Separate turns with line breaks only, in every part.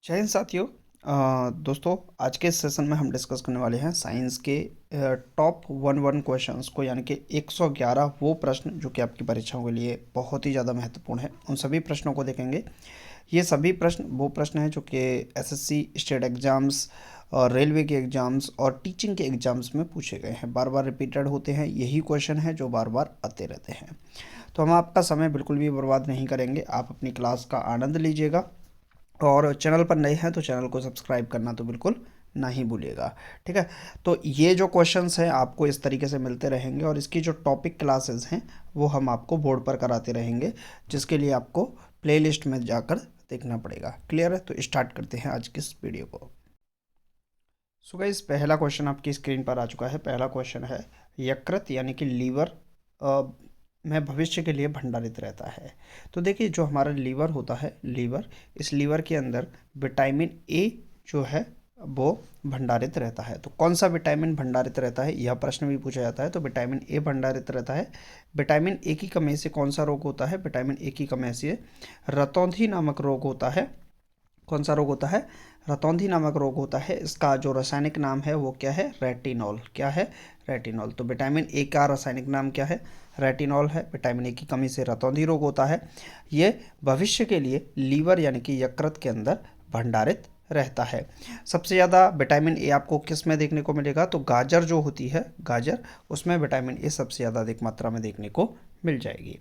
जय हिंद साथियों। दोस्तों, आज के इस सेशन में हम डिस्कस करने वाले हैं साइंस के टॉप 11 क्वेश्चंस को, यानी कि 111 वो प्रश्न जो कि आपकी परीक्षाओं के लिए बहुत ही ज़्यादा महत्वपूर्ण है। उन सभी प्रश्नों को देखेंगे। ये सभी प्रश्न वो प्रश्न हैं जो कि एसएससी स्टेट एग्ज़ाम्स और रेलवे के एग्ज़ाम्स और टीचिंग के एग्ज़ाम्स में पूछे गए हैं। बार बार रिपीटेड होते हैं, यही क्वेश्चन हैं जो बार बार आते रहते हैं। तो हम आपका समय बिल्कुल भी बर्बाद नहीं करेंगे, आप अपनी क्लास का आनंद लीजिएगा। और चैनल पर नए हैं तो चैनल को सब्सक्राइब करना तो बिल्कुल ना ही भूलिएगा। ठीक है। तो ये जो क्वेश्चंस हैं आपको इस तरीके से मिलते रहेंगे और इसकी जो टॉपिक क्लासेस हैं वो हम आपको बोर्ड पर कराते रहेंगे, जिसके लिए आपको प्लेलिस्ट में जाकर देखना पड़ेगा। क्लियर है? तो स्टार्ट करते हैं आज की इस वीडियो को। सो गाइस, पहला क्वेश्चन आपकी स्क्रीन पर आ चुका है। पहला क्वेश्चन है, यकृत यानी कि लीवर में भविष्य के लिए भंडारित रहता है। तो देखिए, जो हमारा लीवर होता है, लीवर, इस लीवर के अंदर विटामिन ए जो है वो भंडारित रहता है। तो कौन सा विटामिन भंडारित रहता है, यह प्रश्न भी पूछा जाता है। तो विटामिन ए भंडारित रहता है। विटामिन ए की कमी से कौन सा रोग होता है? विटामिन ए की कमी से रतौंधी नामक रोग होता है। कौन सा रोग होता है? रतौंधी नामक रोग होता है। इसका जो रासायनिक नाम है वो क्या है? रेटिनॉल। क्या है? रेटिनॉल। तो विटामिन ए का रासायनिक नाम क्या है? रेटिनॉल है। विटामिन ए की कमी से रतौंधी रोग होता है। ये भविष्य के लिए लीवर यानी कि यकृत के अंदर भंडारित रहता है। सबसे ज़्यादा विटामिन ए आपको किस में देखने को मिलेगा? तो गाजर जो होती है, गाजर, उसमें विटामिन ए सबसे ज़्यादा अधिक मात्रा में देखने को मिल जाएगी।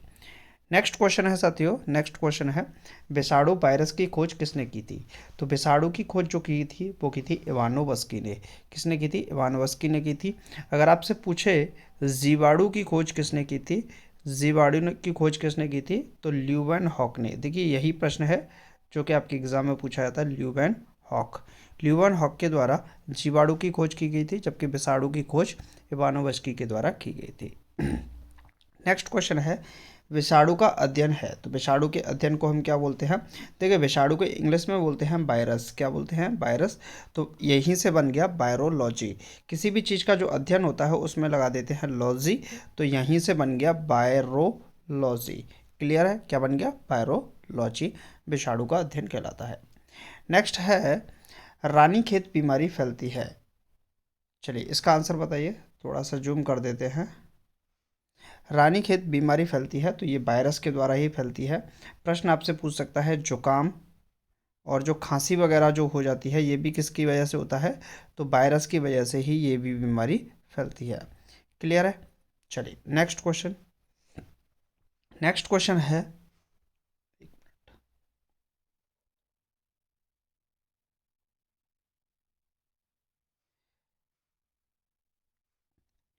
नेक्स्ट क्वेश्चन है साथियों, नेक्स्ट क्वेश्चन है, विषाणु वायरस की खोज किसने की थी? तो विषाणु की खोज जो की थी वो की थी इवानोवस्की ने। किसने की थी? इवानोवस्की ने की थी। अगर आपसे पूछे जीवाणु की खोज किसने की थी, जीवाणु की खोज किसने की थी, तो ल्यूवेन हॉक ने। देखिए, यही प्रश्न है जो कि आपके एग्जाम में पूछा जाता है, ल्यूवेन हॉक। ल्यूवेन हॉक के द्वारा जीवाणु की खोज की गई थी, जबकि विषाणु की खोज इवानोवस्की के द्वारा की गई थी। नेक्स्ट क्वेश्चन है, विषाणु का अध्ययन है। तो विषाणु के अध्ययन को हम क्या बोलते हैं? देखिए, विषाणु को इंग्लिश में बोलते हैं वायरस। क्या बोलते हैं? वायरस। तो यहीं से बन गया बायरोलॉजी। किसी भी चीज़ का जो अध्ययन होता है उसमें लगा देते हैं लॉजी, तो यहीं से बन गया बायरोलॉजी। क्लियर है? क्या बन गया? बायरोलॉजी विषाणु का अध्ययन कहलाता है। नेक्स्ट है, रानीखेत बीमारी फैलती है। चलिए, इसका आंसर बताइए। थोड़ा सा जूम कर देते हैं। रानीखेत बीमारी फैलती है तो ये वायरस के द्वारा ही फैलती है। प्रश्न आपसे पूछ सकता है, जुकाम और जो खांसी वगैरह जो हो जाती है ये भी किसकी वजह से होता है? तो वायरस की वजह से ही ये भी बीमारी फैलती है। क्लियर है? चलिए, नेक्स्ट क्वेश्चन। नेक्स्ट क्वेश्चन है,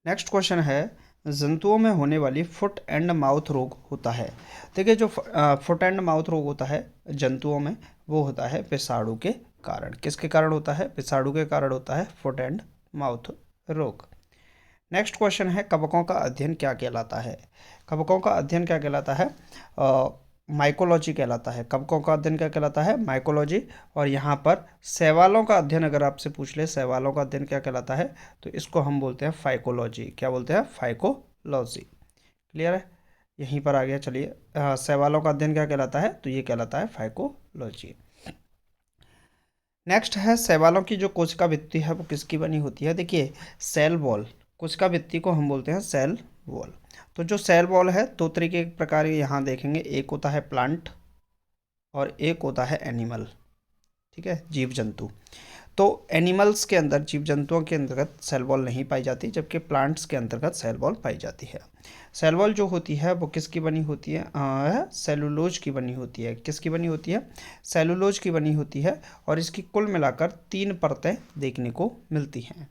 नेक्स्ट क्वेश्चन है, जंतुओं में होने वाली फुट एंड माउथ रोग होता है। देखिए, जो फुट एंड माउथ रोग होता है जंतुओं में, वो होता है विषाणु के कारण। किसके कारण होता है? विषाणु के कारण होता है फुट एंड माउथ रोग। नेक्स्ट क्वेश्चन है, कवकों का अध्ययन क्या कहलाता है? कवकों का अध्ययन क्या कहलाता है? माइकोलॉजी कहलाता है। कवकों का अध्ययन क्या कहलाता है? माइकोलॉजी। और यहाँ पर शैवालों का अध्ययन अगर आपसे पूछ ले, शैवालों का अध्ययन क्या कहलाता है, तो इसको हम बोलते हैं फाइकोलॉजी। क्या बोलते हैं? फाइकोलॉजी। क्लियर है? यहीं पर आ गया। चलिए, शैवालों का अध्ययन क्या कहलाता है? तो ये कहलाता है फाइकोलॉजी। नेक्स्ट है, शैवालों की जो कोशिका भित्ति है वो किसकी बनी होती है? देखिए, सेल वॉल, कोशिका भित्ति को हम बोलते हैं सेल वॉल। तो जो सेल वॉल है, दो तरीके के प्रकार यहाँ देखेंगे। एक होता है प्लांट और एक होता है एनिमल। ठीक है, जीव जंतु। तो एनिमल्स के अंदर, जीव जंतुओं के अंतर्गत सेल वॉल नहीं पाई जाती, जबकि प्लांट्स के अंतर्गत सेल वॉल पाई जाती है। सेल वॉल जो होती है वो किसकी बनी होती है? सेलुलोज की बनी होती है। किसकी बनी होती है? सेलुलोज की बनी होती है। और इसकी कुल मिलाकर 3 परतें देखने को मिलती हैं।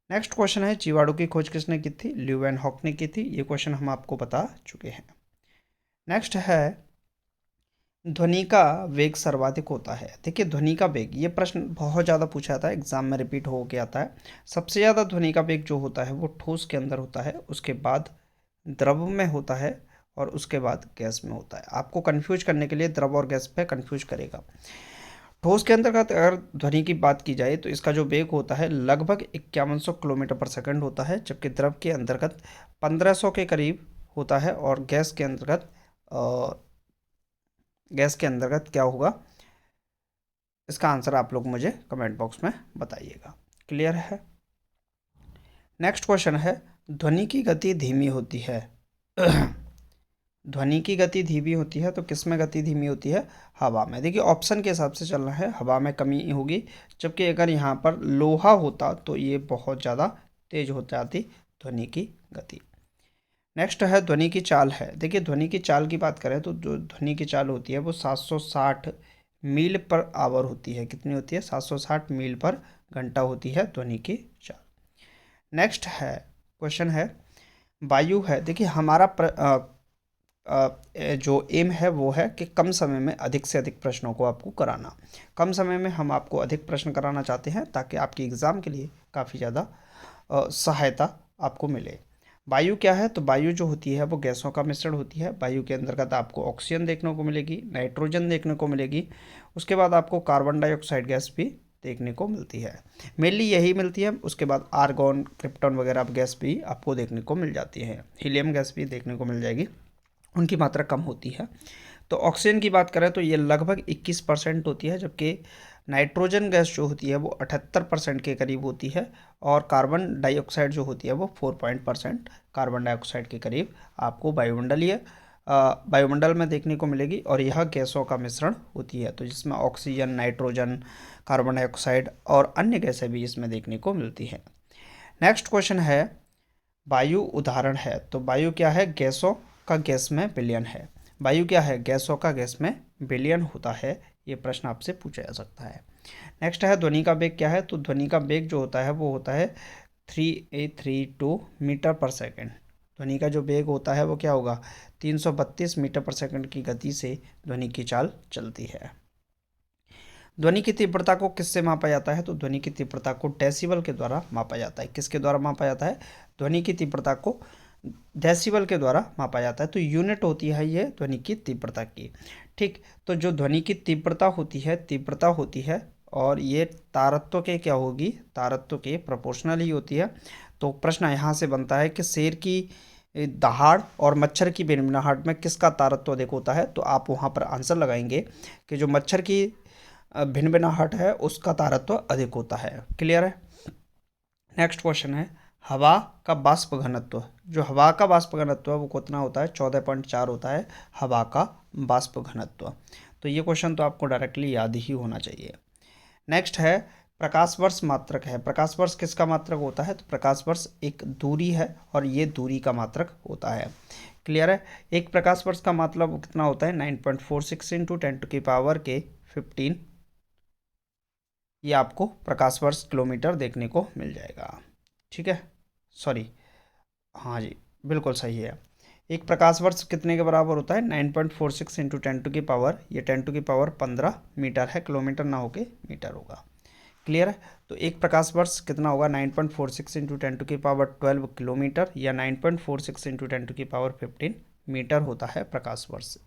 नेक्स्ट क्वेश्चन है, जीवाणु की खोज किसने की थी? ल्यूवेन हॉक ने की थी। ये क्वेश्चन हम आपको बता चुके हैं। नेक्स्ट है, ध्वनि का वेग सर्वाधिक होता है। देखिए, ध्वनि का वेग, ये प्रश्न बहुत ज़्यादा पूछा जाता है, एग्जाम में रिपीट हो के आता है। सबसे ज़्यादा ध्वनि का वेग जो होता है वो ठोस के अंदर होता है, उसके बाद द्रव में होता है और उसके बाद गैस में होता है। आपको कंफ्यूज करने के लिए द्रव और गैस पे कंफ्यूज करेगा। ठोस के अंतर्गत अगर ध्वनि की बात की जाए तो इसका जो वेग होता है लगभग 5100 किलोमीटर पर सेकंड होता है, जबकि द्रव के अंतर्गत 1500 के करीब होता है। और गैस के अंतर्गत क्या होगा? इसका आंसर आप लोग मुझे कमेंट बॉक्स में बताइएगा। क्लियर है। नेक्स्ट क्वेश्चन है, ध्वनि की गति धीमी होती है। ध्वनि की गति धीमी होती है तो किस में गति धीमी होती है? हवा में। देखिए ऑप्शन के हिसाब से चलना है, हवा में कमी होगी, जबकि अगर यहाँ पर लोहा होता तो ये बहुत ज़्यादा तेज हो जाती ध्वनि की गति। नेक्स्ट है ध्वनि की चाल है। देखिए ध्वनि की चाल की बात करें तो जो ध्वनि की चाल होती है वो 760 मील पर आवर होती है। कितनी होती है? 760 मील पर घंटा होती है ध्वनि की चाल। नेक्स्ट है क्वेश्चन है, वायु है। देखिए हमारा जो एम है वो है कि कम समय में अधिक से अधिक प्रश्नों को आपको कराना। कम समय में हम आपको अधिक प्रश्न कराना चाहते हैं ताकि आपकी एग्ज़ाम के लिए काफ़ी ज़्यादा सहायता आपको मिले। वायु क्या है? तो वायु जो होती है वो गैसों का मिश्रण होती है। वायु के अंतर्गत आपको ऑक्सीजन देखने को मिलेगी, नाइट्रोजन देखने को मिलेगी, उसके बाद आपको कार्बन डाइऑक्साइड गैस भी देखने को मिलती है। मेनली यही मिलती है। उसके बाद आर्गॉन, क्रिप्टॉन वगैरह गैस भी आपको देखने को मिल जाती है। हीलियम गैस भी देखने को मिल जाएगी, उनकी मात्रा कम होती है। तो ऑक्सीजन की बात करें तो ये लगभग 21% होती है, जबकि नाइट्रोजन गैस जो होती है वो 78% के करीब होती है, और कार्बन डाइऑक्साइड जो होती है वो 4% कार्बन डाइऑक्साइड के करीब आपको वायुमंडल में देखने को मिलेगी, और यह गैसों का मिश्रण होती है, तो जिसमें ऑक्सीजन, नाइट्रोजन, कार्बन डाइऑक्साइड और अन्य गैसें भी इसमें देखने को मिलती हैं। नेक्स्ट क्वेश्चन है, वायु उदाहरण है। तो वायु क्या है? गैसों का गैस में विलयन है। वायु क्या है? गैसों का गैस में विलयन होता है। ये प्रश्न आपसे पूछा जा सकता है। नेक्स्ट है, ध्वनि का वेग क्या है? तो ध्वनि का वेग जो होता है वो होता है 3832 मीटर पर सेकेंड। ध्वनि का जो वेग होता है वो क्या होगा? 332 मीटर पर सेकेंड की गति से ध्वनि की चाल चलती है। ध्वनि की तीव्रता को किससे मापा जाता है? तो ध्वनि की तीव्रता को डेसिबल के द्वारा मापा जाता है। किसके द्वारा मापा जाता है? ध्वनि की तीव्रता को डेसिबल के द्वारा मापा जाता है। तो यूनिट होती है ये ध्वनि की तीव्रता की। ठीक, तो जो ध्वनि की तीव्रता होती है और ये तारत्व के क्या होगी? तारत्व के प्रोपोर्शनल ही होती है। तो प्रश्न यहाँ से बनता है कि शेर की दहाड़ और मच्छर की भिनभिनाहट में किसका तारत्व अधिक होता है? तो आप वहाँ पर आंसर लगाएंगे कि जो मच्छर की भिनभिनाहट है उसका तारत्व अधिक होता है। क्लियर है। नेक्स्ट क्वेश्चन है, हवा का बाष्प घनत्व। जो हवा का बाष्प घनत्व है वो कितना होता है? 14.4 होता है हवा का बाष्प घनत्व। तो ये क्वेश्चन तो आपको डायरेक्टली याद ही होना चाहिए। नेक्स्ट है, प्रकाश वर्ष मात्रक है। प्रकाश वर्ष किसका मात्रक होता है? तो प्रकाश वर्ष एक दूरी है और ये दूरी का मात्रक होता है। क्लियर है। एक प्रकाश वर्ष का मतलब कितना होता है? 9.46 इंटू 10⁻15। ये आपको प्रकाश वर्ष किलोमीटर देखने को मिल जाएगा। ठीक है, सॉरी, हाँ जी, बिल्कुल सही है। एक प्रकाश वर्ष कितने के बराबर होता है? 9.46 इंटू 10⁻, ये 10⁻15 मीटर है, किलोमीटर ना होके मीटर होगा। क्लियर है। तो एक प्रकाश वर्ष कितना होगा? 9.46 इंटू 10⁻12 किलोमीटर, या 9.46 इंटू 10⁻15 मीटर होता है प्रकाश वर्ष।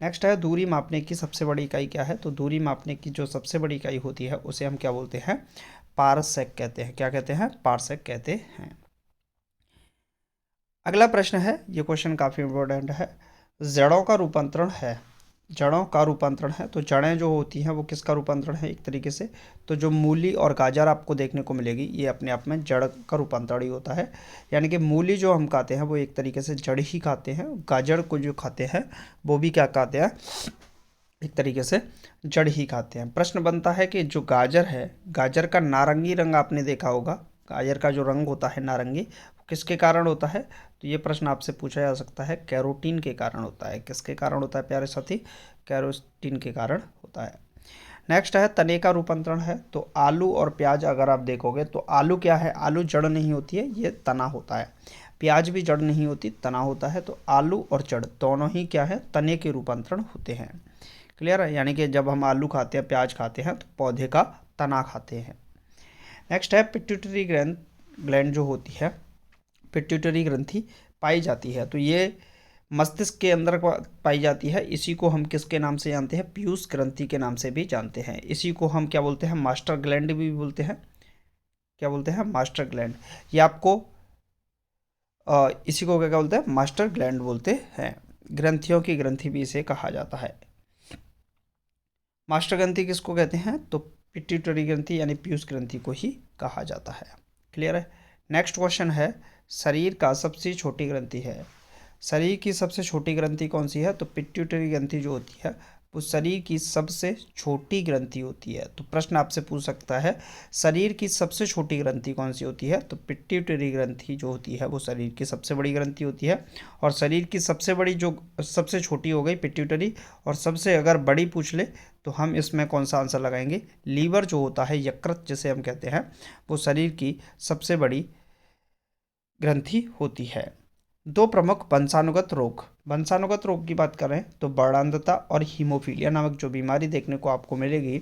नेक्स्ट है, दूरी मापने की सबसे बड़ी इकाई क्या है? तो दूरी मापने की जो सबसे बड़ी इकाई होती है उसे हम क्या बोलते हैं? पारसेक कहते हैं। क्या कहते हैं? पारसेक कहते हैं। अगला प्रश्न है, ये क्वेश्चन काफ़ी इंपॉर्टेंट है। जड़ों का रूपांतरण है। जड़ों का रूपांतरण है, तो जड़ें जो होती हैं वो किसका रूपांतरण है एक तरीके से? तो जो मूली और गाजर आपको देखने को मिलेगी ये अपने आप में जड़ का रूपांतरण ही होता है। यानी कि मूली जो हम खाते हैं वो एक तरीके से जड़ ही खाते हैं, गाजर को जो खाते हैं वो भी क्या खाते हैं? एक तरीके से जड़ ही खाते हैं। प्रश्न बनता है कि जो गाजर है, गाजर का नारंगी रंग आपने देखा होगा, गाजर का जो रंग होता है नारंगी, वो किसके कारण होता है? तो ये प्रश्न आपसे पूछा जा सकता है, कैरोटीन के कारण होता है। किसके कारण होता है प्यारे साथी? कैरोटीन के कारण होता है। नेक्स्ट है, तने का रूपांतरण है। तो आलू और प्याज अगर आप देखोगे तो आलू क्या है? आलू जड़ नहीं होती है, ये तना होता है। प्याज भी जड़ नहीं होती, तना होता है। तो आलू और जड़ दोनों ही क्या है? तने के रूपांतरण होते हैं। क्लियर है। यानी कि जब हम आलू खाते हैं, प्याज खाते हैं, तो पौधे का तना खाते हैं। नेक्स्ट है, पिट्यूटरी ग्लैंड जो होती है, पिट्यूटरी ग्रंथि पाई जाती है। तो ये मस्तिष्क के अंदर पाई जाती है। इसी को हम किसके नाम से जानते हैं? पीयूष ग्रंथि के नाम से भी जानते हैं। इसी को हम क्या बोलते हैं? मास्टर ग्लैंड भी बोलते हैं। क्या बोलते हैं? Master gland. ये आपको इसी को क्या बोलते हैं? मास्टर ग्लैंड बोलते हैं। ग्रंथियों की ग्रंथि भी इसे कहा जाता है। मास्टर ग्रंथि किसको कहते हैं? तो पिट्यूटरी ग्रंथि यानी पीयूष ग्रंथि को ही कहा जाता है। क्लियर है। नेक्स्ट क्वेश्चन है, शरीर का सबसे छोटी ग्रंथि है। शरीर की सबसे छोटी ग्रंथि कौन सी है? तो पिट्यूटरी ग्रंथि जो होती है वो शरीर की सबसे छोटी ग्रंथि होती है। तो प्रश्न आपसे पूछ सकता है, शरीर की सबसे छोटी ग्रंथि कौन सी होती है? तो पिट्यूटरी ग्रंथि जो होती है वो शरीर की सबसे बड़ी ग्रंथि होती है। और शरीर की सबसे बड़ी जो सबसे छोटी हो गई पिट्यूटरी, और सबसे अगर बड़ी पूछ ले तो हम इसमें कौन सा आंसर लगाएंगे? लीवर जो होता है, यकृत जिसे हम कहते हैं, वो शरीर की सबसे बड़ी ग्रंथि होती है। दो प्रमुख वंशानुगत रोग की बात करें तो वर्णांधता और हीमोफीलिया नामक जो बीमारी देखने को आपको मिलेगी,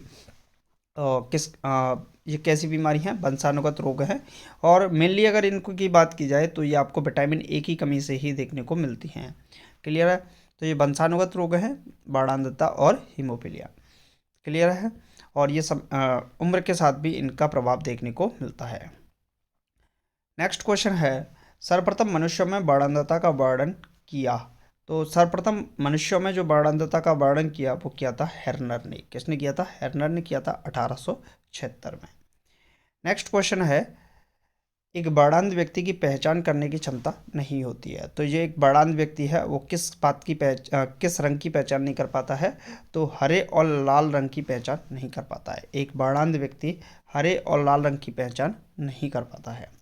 ये कैसी बीमारी हैं? वंशानुगत रोग हैं। और मेनली अगर इनको की बात की जाए तो ये आपको विटामिन ए की कमी से ही देखने को मिलती हैं। क्लियर है। तो ये वंशानुगत रोग हैं, वर्णांधता और हीमोफीलिया। क्लियर है। और ये सब उम्र के साथ भी इनका प्रभाव देखने को मिलता है। नेक्स्ट क्वेश्चन है, सर्वप्रथम मनुष्यों में वर्णांधता का वर्णन किया। तो सर्वप्रथम मनुष्यों में जो वर्णांधता का वर्णन किया वो किया था हेर्नर ने। किसने किया था? हेर्नर ने किया था 1876 में। नेक्स्ट क्वेश्चन है, एक वर्णांध व्यक्ति की पहचान करने की क्षमता नहीं होती है। तो ये एक वर्णांध व्यक्ति है, वो किस बात की किस रंग की पहचान नहीं कर पाता है? तो हरे और लाल रंग की पहचान नहीं कर पाता है। एक वर्णांध व्यक्ति हरे और लाल रंग की पहचान नहीं कर पाता है।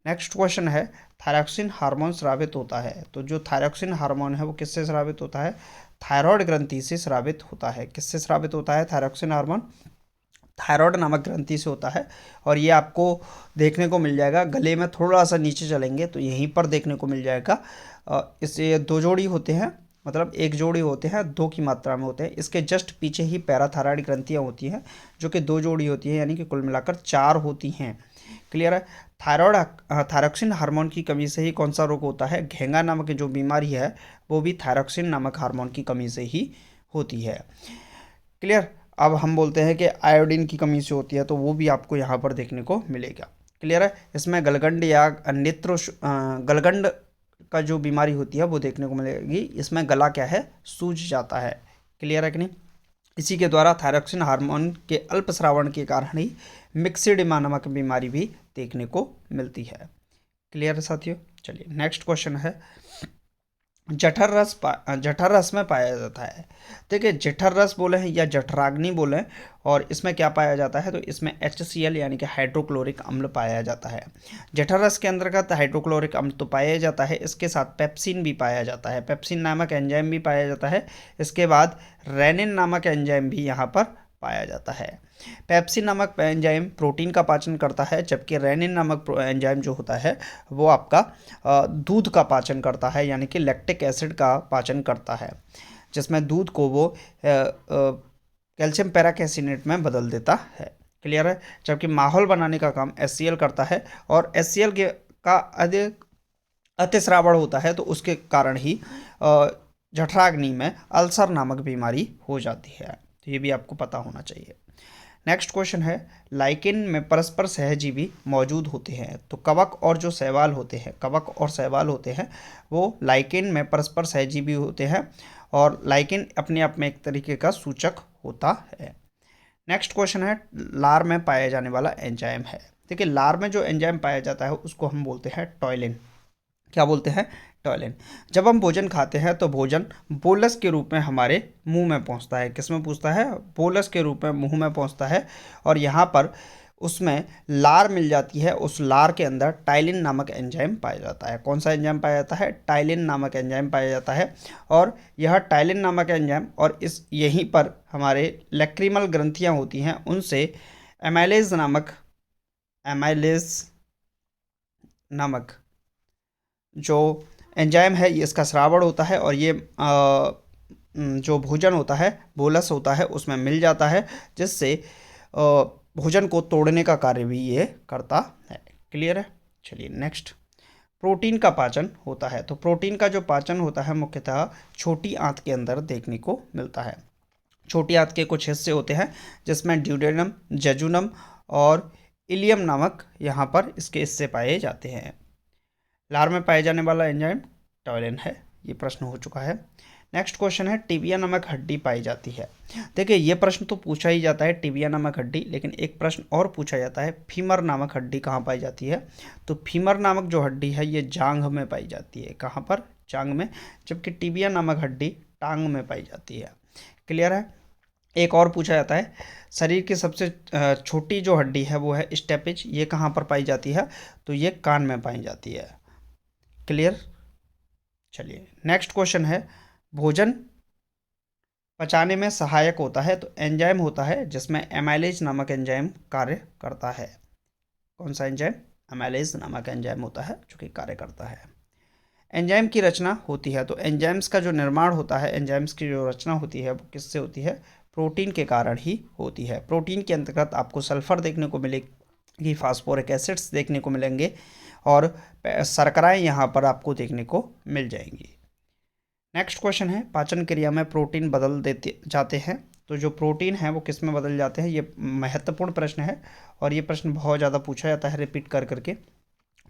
नेक्स्ट क्वेश्चन है, थायरॉक्सिन हार्मोन स्रावित होता है। तो जो थायरॉक्सिन हार्मोन है वो किससे स्रावित होता है? थायराइड ग्रंथि से स्रावित होता है। किससे स्रावित होता है थायरॉक्सिन हार्मोन? थायराइड नामक ग्रंथि से होता है। और ये आपको देखने को मिल जाएगा, गले में थोड़ा सा नीचे चलेंगे तो यहीं पर देखने को मिल जाएगा। इससे दो जोड़ी होते हैं, मतलब एक जोड़ी होते हैं, दो की मात्रा में होते हैं। इसके जस्ट पीछे ही पैराथायराइड ग्रंथियाँ होती हैं जो कि दो जोड़ी होती हैं, यानी कि कुल मिलाकर 4 होती हैं। क्लियर है। थायरॉक्सिन हार्मोन की कमी से ही कौन सा रोग होता है? घेंगा नामक जो बीमारी है वो भी थायरॉक्सिन नामक हार्मोन की कमी से ही होती है। क्लियर। अब हम बोलते हैं कि आयोडीन की कमी से होती है, तो वो भी आपको यहाँ पर देखने को मिलेगा। क्लियर है। इसमें गलगंड या गलगंड का जो बीमारी होती है वो देखने को मिलेगी। इसमें गला क्या है? सूज जाता है। क्लियर है कि नहीं? इसी के द्वारा थायरॉक्सिन हार्मोन के अल्प स्रावण के कारण ही मिक्सिडिमा नामक बीमारी भी देखने को मिलती है। क्लियर है साथियों। चलिए नेक्स्ट क्वेश्चन है, जठर रस में पाया जाता है। देखिए जठर रस बोले हैं या जठराग्नि बोले, और इसमें क्या पाया जाता है? तो इसमें HCl यानी कि हाइड्रोक्लोरिक अम्ल पाया जाता है। जठर रस के अंतर्गत हाइड्रोक्लोरिक अम्ल तो पाया जाता है, इसके साथ पेप्सिन भी पाया जाता है, पेप्सिन नामक एंजाइम भी पाया जाता है। इसके बाद रेनिन नामक एंजाइम भी यहाँ पर पाया जाता है। पेप्सिन नामक एंजाइम प्रोटीन का पाचन करता है, जबकि रेनिन नामक एंजाइम जो होता है वो आपका दूध का पाचन करता है, यानी कि लैक्टिक एसिड का पाचन करता है, जिसमें दूध को वो कैल्शियम पैराकेसिनेट में बदल देता है। क्लियर है। जबकि माहौल बनाने का काम HCl करता है, और HCl का अधिक अतिस्रावण होता है, तो उसके कारण ही जठराग्नि में अल्सर नामक बीमारी हो जाती है। तो ये भी आपको पता होना चाहिए। नेक्स्ट क्वेश्चन है, लाइकेन में परस्पर सहजीवी मौजूद होते हैं। तो कवक और जो शैवाल होते हैं, कवक और शैवाल होते हैं वो लाइकेन में परस्पर सहजीवी होते हैं, और लाइकेन अपने आप में एक तरीके का सूचक होता है। नेक्स्ट क्वेश्चन है, लार में पाया जाने वाला एंजाइम है। देखिए लार में जो एंजाइम पाया जाता है उसको हम बोलते हैं टॉयलिन। क्या बोलते हैं? टॉयलिन। जब हम भोजन खाते हैं तो भोजन बोलस के रूप में हमारे मुंह में पहुंचता है। किस में पहुंचता है? बोलस के रूप में मुंह में पहुंचता है, और यहाँ पर उसमें लार मिल जाती है। उस लार के अंदर टाइलिन नामक एंजाइम पाया जाता है। कौन सा एंजाइम पाया जाता है? टाइलिन नामक एंजाइम पाया जाता है। और यह टाइलिन नामक एंजाइम, और इस यहीं पर हमारे लैक्रिमल ग्रंथियाँ होती हैं, उनसे एमाइलेज नामक जो एंजाइम है ये इसका स्रावण होता है, और ये जो भोजन होता है, बोलस होता है, उसमें मिल जाता है, जिससे भोजन को तोड़ने का कार्य भी ये करता है। क्लियर है। चलिए नेक्स्ट, प्रोटीन का पाचन होता है। तो प्रोटीन का जो पाचन होता है मुख्यतः छोटी आंत के अंदर देखने को मिलता है। छोटी आंत के कुछ हिस्से होते हैं जिसमें ड्यूडेनम, जेजुनम और इलियम नामक यहाँ पर इसके हिस्से पाए जाते हैं। लार में पाए जाने वाला एंजाइम टॉयलिन है। ये प्रश्न हो चुका है। नेक्स्ट क्वेश्चन है टिबिया नामक हड्डी पाई जाती है। देखिए ये प्रश्न तो पूछा ही जाता है टिबिया नामक हड्डी, लेकिन एक प्रश्न और पूछा जाता है फीमर नामक हड्डी कहाँ पाई जाती है। तो फीमर नामक जो हड्डी है ये जांघ में पाई जाती है। कहाँ पर? जांघ में। जबकि टिबिया नामक हड्डी टांग में पाई जाती है। क्लियर है। एक और पूछा जाता है शरीर की सबसे छोटी जो हड्डी है वो है स्टेपिज, ये कहाँ पर पाई जाती है? तो ये कान में पाई जाती है। क्लियर। चलिए नेक्स्ट क्वेश्चन है भोजन पचाने में सहायक होता है तो एंजाइम होता है जिसमें एमाइलेज नामक एंजाइम कार्य करता है। कौन सा एंजाइम? एमाइलेज नामक एंजाइम होता है जो कि कार्य करता है। एंजाइम की रचना होती है तो एंजाइम्स का जो निर्माण होता है, एंजाइम्स की जो रचना होती है वो किससे होती है? प्रोटीन के कारण ही होती है। प्रोटीन के अंतर्गत आपको सल्फर देखने को मिलेगी, फास्फोरिक एसिड्स देखने को मिलेंगे और शर्कराएं यहाँ पर आपको देखने को मिल जाएंगी। नेक्स्ट क्वेश्चन है पाचन क्रिया में प्रोटीन बदल देते जाते हैं तो जो प्रोटीन है वो किस में बदल जाते हैं? ये महत्वपूर्ण प्रश्न है और ये प्रश्न बहुत ज़्यादा पूछा जाता है रिपीट कर करके।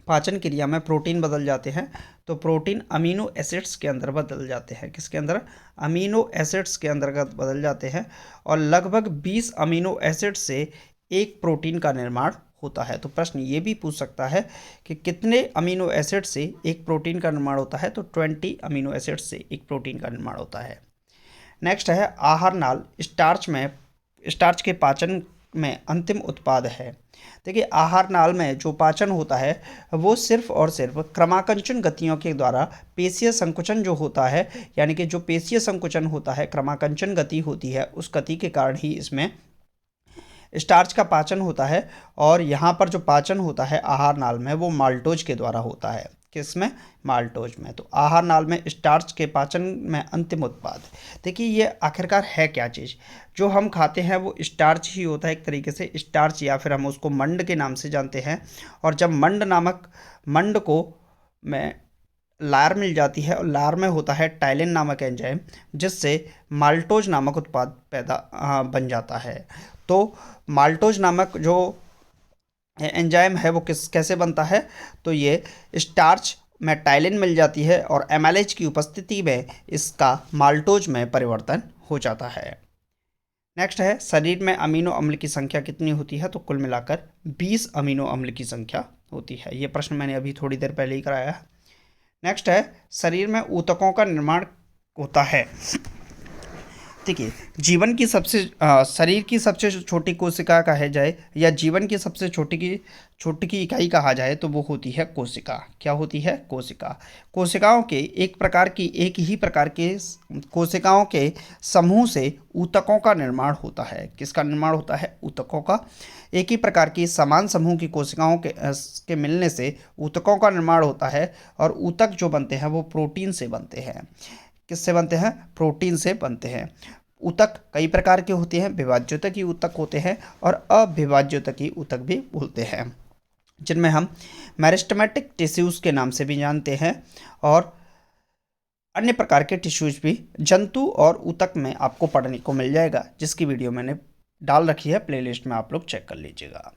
पाचन क्रिया में प्रोटीन बदल जाते हैं तो प्रोटीन अमीनो एसिड्स के अंदर बदल जाते हैं। किसके अंदर? अमीनो एसिड्स के अंतर्गत बदल जाते हैं और लगभग 20 अमीनो एसिड से एक प्रोटीन का निर्माण होता है। तो प्रश्न ये भी पूछ सकता है कि कितने अमीनो एसिड से एक प्रोटीन का निर्माण होता है? तो 20 अमीनो एसिड से एक प्रोटीन का निर्माण होता है। नेक्स्ट है आहार नाल स्टार्च के पाचन में अंतिम उत्पाद है। देखिए आहार नाल में जो पाचन होता है वो सिर्फ और सिर्फ क्रमांकन गतियों के द्वारा पेशीय संकुचन जो होता है, यानी कि जो पेशीय संकुचन होता है, क्रमांकन गति होती है, उस गति के कारण ही इसमें स्टार्च का पाचन होता है। और यहाँ पर जो पाचन होता है आहार नाल में वो माल्टोज के द्वारा होता है। किसमें? माल्टोज में। तो आहार नाल में स्टार्च के पाचन में अंतिम उत्पाद। देखिए ये आखिरकार है क्या चीज़? जो हम खाते हैं वो स्टार्च ही होता है एक तरीके से, स्टार्च, या फिर हम उसको मंड के नाम से जानते हैं। और जब मंड को में लार मिल जाती है और लार में होता है टाइलिन नामक एंजाइम, जिससे माल्टोज नामक उत्पाद बन जाता है। तो माल्टोज नामक जो एंजाइम है वो कैसे बनता है? तो ये स्टार्च में टाइलिन मिल जाती है और एमाइलेज की उपस्थिति में इसका माल्टोज में परिवर्तन हो जाता है। नेक्स्ट है शरीर में अमीनो अम्ल की संख्या कितनी होती है? तो कुल मिलाकर 20 अमीनो अम्ल की संख्या होती है। ये प्रश्न मैंने अभी थोड़ी देर पहले ही कराया है। नेक्स्ट है शरीर में ऊतकों का निर्माण होता है। देखिए शरीर की सबसे छोटी कोशिका कहा जाए या जीवन की सबसे छोटी की इकाई कहा जाए तो वो होती है कोशिका। क्या होती है? कोशिका। कोशिकाओं के एक ही प्रकार के कोशिकाओं के समूह से ऊतकों का निर्माण होता है। किसका निर्माण होता है? ऊतकों का। एक ही प्रकार की समान समूह की कोशिकाओं के मिलने से ऊतकों का निर्माण होता है और ऊतक जो बनते हैं वो प्रोटीन से बनते हैं। किससे बनते हैं? प्रोटीन से बनते हैं। ऊतक कई प्रकार के होते हैं, विभाज्योतकी ऊतक होते हैं और अविभाज्योतकी ऊतक भी बोलते हैं, जिनमें हम मेरिस्टेमेटिक टिश्यूज़ के नाम से भी जानते हैं। और अन्य प्रकार के टिश्यूज भी जंतु और ऊतक में आपको पढ़ने को मिल जाएगा, जिसकी वीडियो मैंने डाल रखी है प्लेलिस्ट में, आप लोग चेक कर लीजिएगा।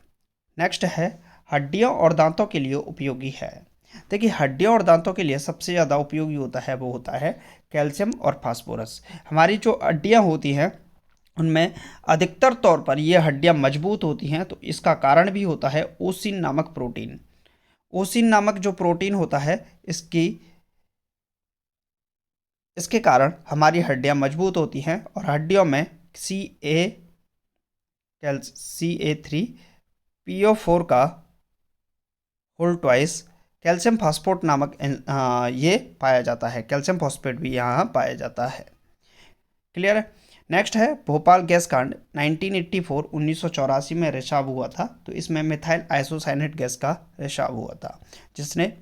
नेक्स्ट है हड्डियों और दांतों के लिए उपयोगी है। देखिए हड्डियों और दांतों के लिए सबसे ज़्यादा उपयोगी होता है वो होता है कैल्शियम और फास्फोरस। हमारी जो हड्डियाँ होती हैं उनमें अधिकतर तौर पर ये हड्डियाँ मजबूत होती हैं, तो इसका कारण भी होता है ओसिन नामक प्रोटीन। ओसिन नामक जो प्रोटीन होता है इसके कारण हमारी हड्डियाँ मजबूत होती हैं और हड्डियों में CA3PO4 का होल ट्वाइस कैल्शियम फास्फेट नामक ये पाया जाता है। कैल्शियम फॉस्फेट भी यहाँ पाया जाता है। क्लियर है। नेक्स्ट है भोपाल गैस कांड 1984 में रिसाव हुआ था। तो इसमें मिथाइल आइसोसाइनेट गैस का रिसाव हुआ था, जिसने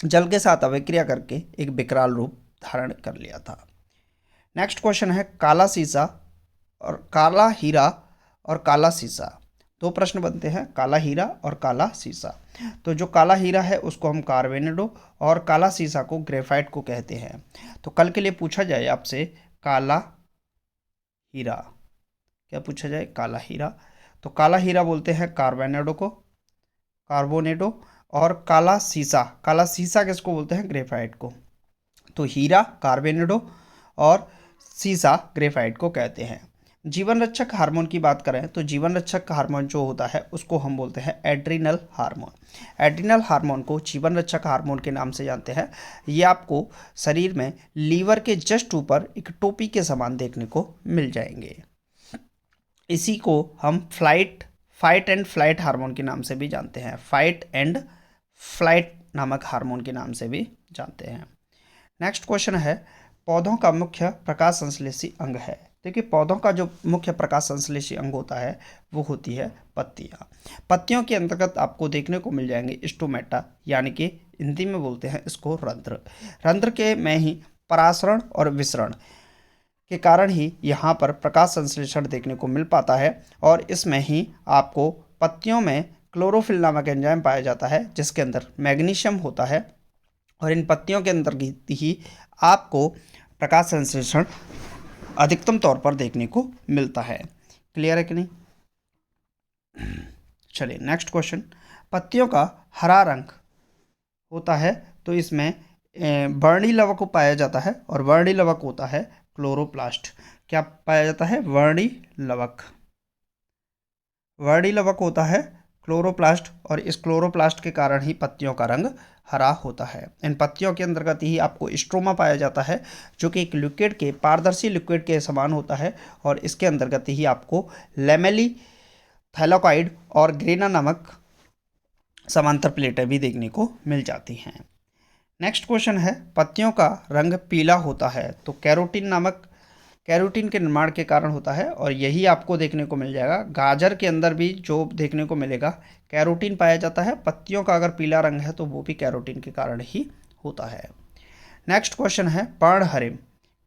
जल के साथ अभिक्रिया करके एक विकराल रूप धारण कर लिया था। नेक्स्ट क्वेश्चन है काला शीशा और काला हीरा और काला शीशा। दो प्रश्न बनते हैं, काला हीरा और काला शीशा। तो जो काला हीरा है उसको हम कार्बोनेडो और काला शीशा को ग्रेफाइट को कहते हैं। तो कल के लिए पूछा जाए आपसे काला हीरा, क्या पूछा जाए? काला हीरा। तो काला हीरा बोलते हैं कार्बोनेडो और काला शीशा किसको बोलते हैं? ग्रेफाइट को। तो हीरा कार्बोनेडो और सीसा ग्रेफाइट को कहते हैं। जीवन रक्षक हार्मोन की बात करें तो जीवन रक्षक हार्मोन जो होता है उसको हम बोलते हैं एड्रिनल हार्मोन। एड्रिनल हार्मोन को जीवन रक्षक हार्मोन के नाम से जानते हैं। ये आपको शरीर में लीवर के जस्ट ऊपर एक टोपी के समान देखने को मिल जाएंगे। इसी को हम फाइट एंड फ्लाइट हार्मोन के नाम से भी जानते हैं। फाइट एंड फ्लाइट नामक हार्मोन के नाम से भी जानते हैं। नेक्स्ट क्वेश्चन है, पौधों का मुख्य प्रकाश संश्लेषी अंग है। देखिए, पौधों का जो मुख्य प्रकाश संश्लेषी अंग होता है वो होती है पत्तियाँ। पत्तियों के अंतर्गत आपको देखने को मिल जाएंगे स्टोमेटा, यानी कि हिंदी में बोलते हैं इसको रंध्र। रंध्र के में ही परासरण और विसरण के कारण ही यहाँ पर प्रकाश संश्लेषण देखने को मिल पाता है, और इसमें ही आपको पत्तियों में क्लोरोफिल नामक एंजाइम पाया जाता है जिसके अंदर मैग्नीशियम होता है, और इन पत्तियों के अंदर ही आपको प्रकाश संश्लेषण अधिकतम तौर पर देखने को मिलता है। क्लियर है कि नहीं? चलिए नेक्स्ट क्वेश्चन, पत्तियों का हरा रंग होता है तो इसमें वर्णी लवक पाया जाता है, और वर्णी लवक होता है क्लोरोप्लास्ट। क्या पाया जाता है? वर्णी लवक। वर्णी लवक होता है क्लोरोप्लास्ट, और इस क्लोरोप्लास्ट के कारण ही पत्तियों का रंग हरा होता है। इन पत्तियों के अंतर्गत ही आपको स्ट्रोमा पाया जाता है जो कि एक लिक्विड के पारदर्शी लिक्विड के समान होता है, और इसके अंतर्गत ही आपको लेमेली थैलाकॉइड और ग्रेना नामक समांतर प्लेटें भी देखने को मिल जाती हैं। नेक्स्ट क्वेश्चन है, पत्तियों का रंग पीला होता है तो कैरोटीन के निर्माण के कारण होता है, और यही आपको देखने को मिल जाएगा। गाजर के अंदर भी जो देखने को मिलेगा कैरोटीन पाया जाता है। पत्तियों का अगर पीला रंग है तो वो भी कैरोटीन के कारण ही होता है। नेक्स्ट क्वेश्चन है, पर्णहरिम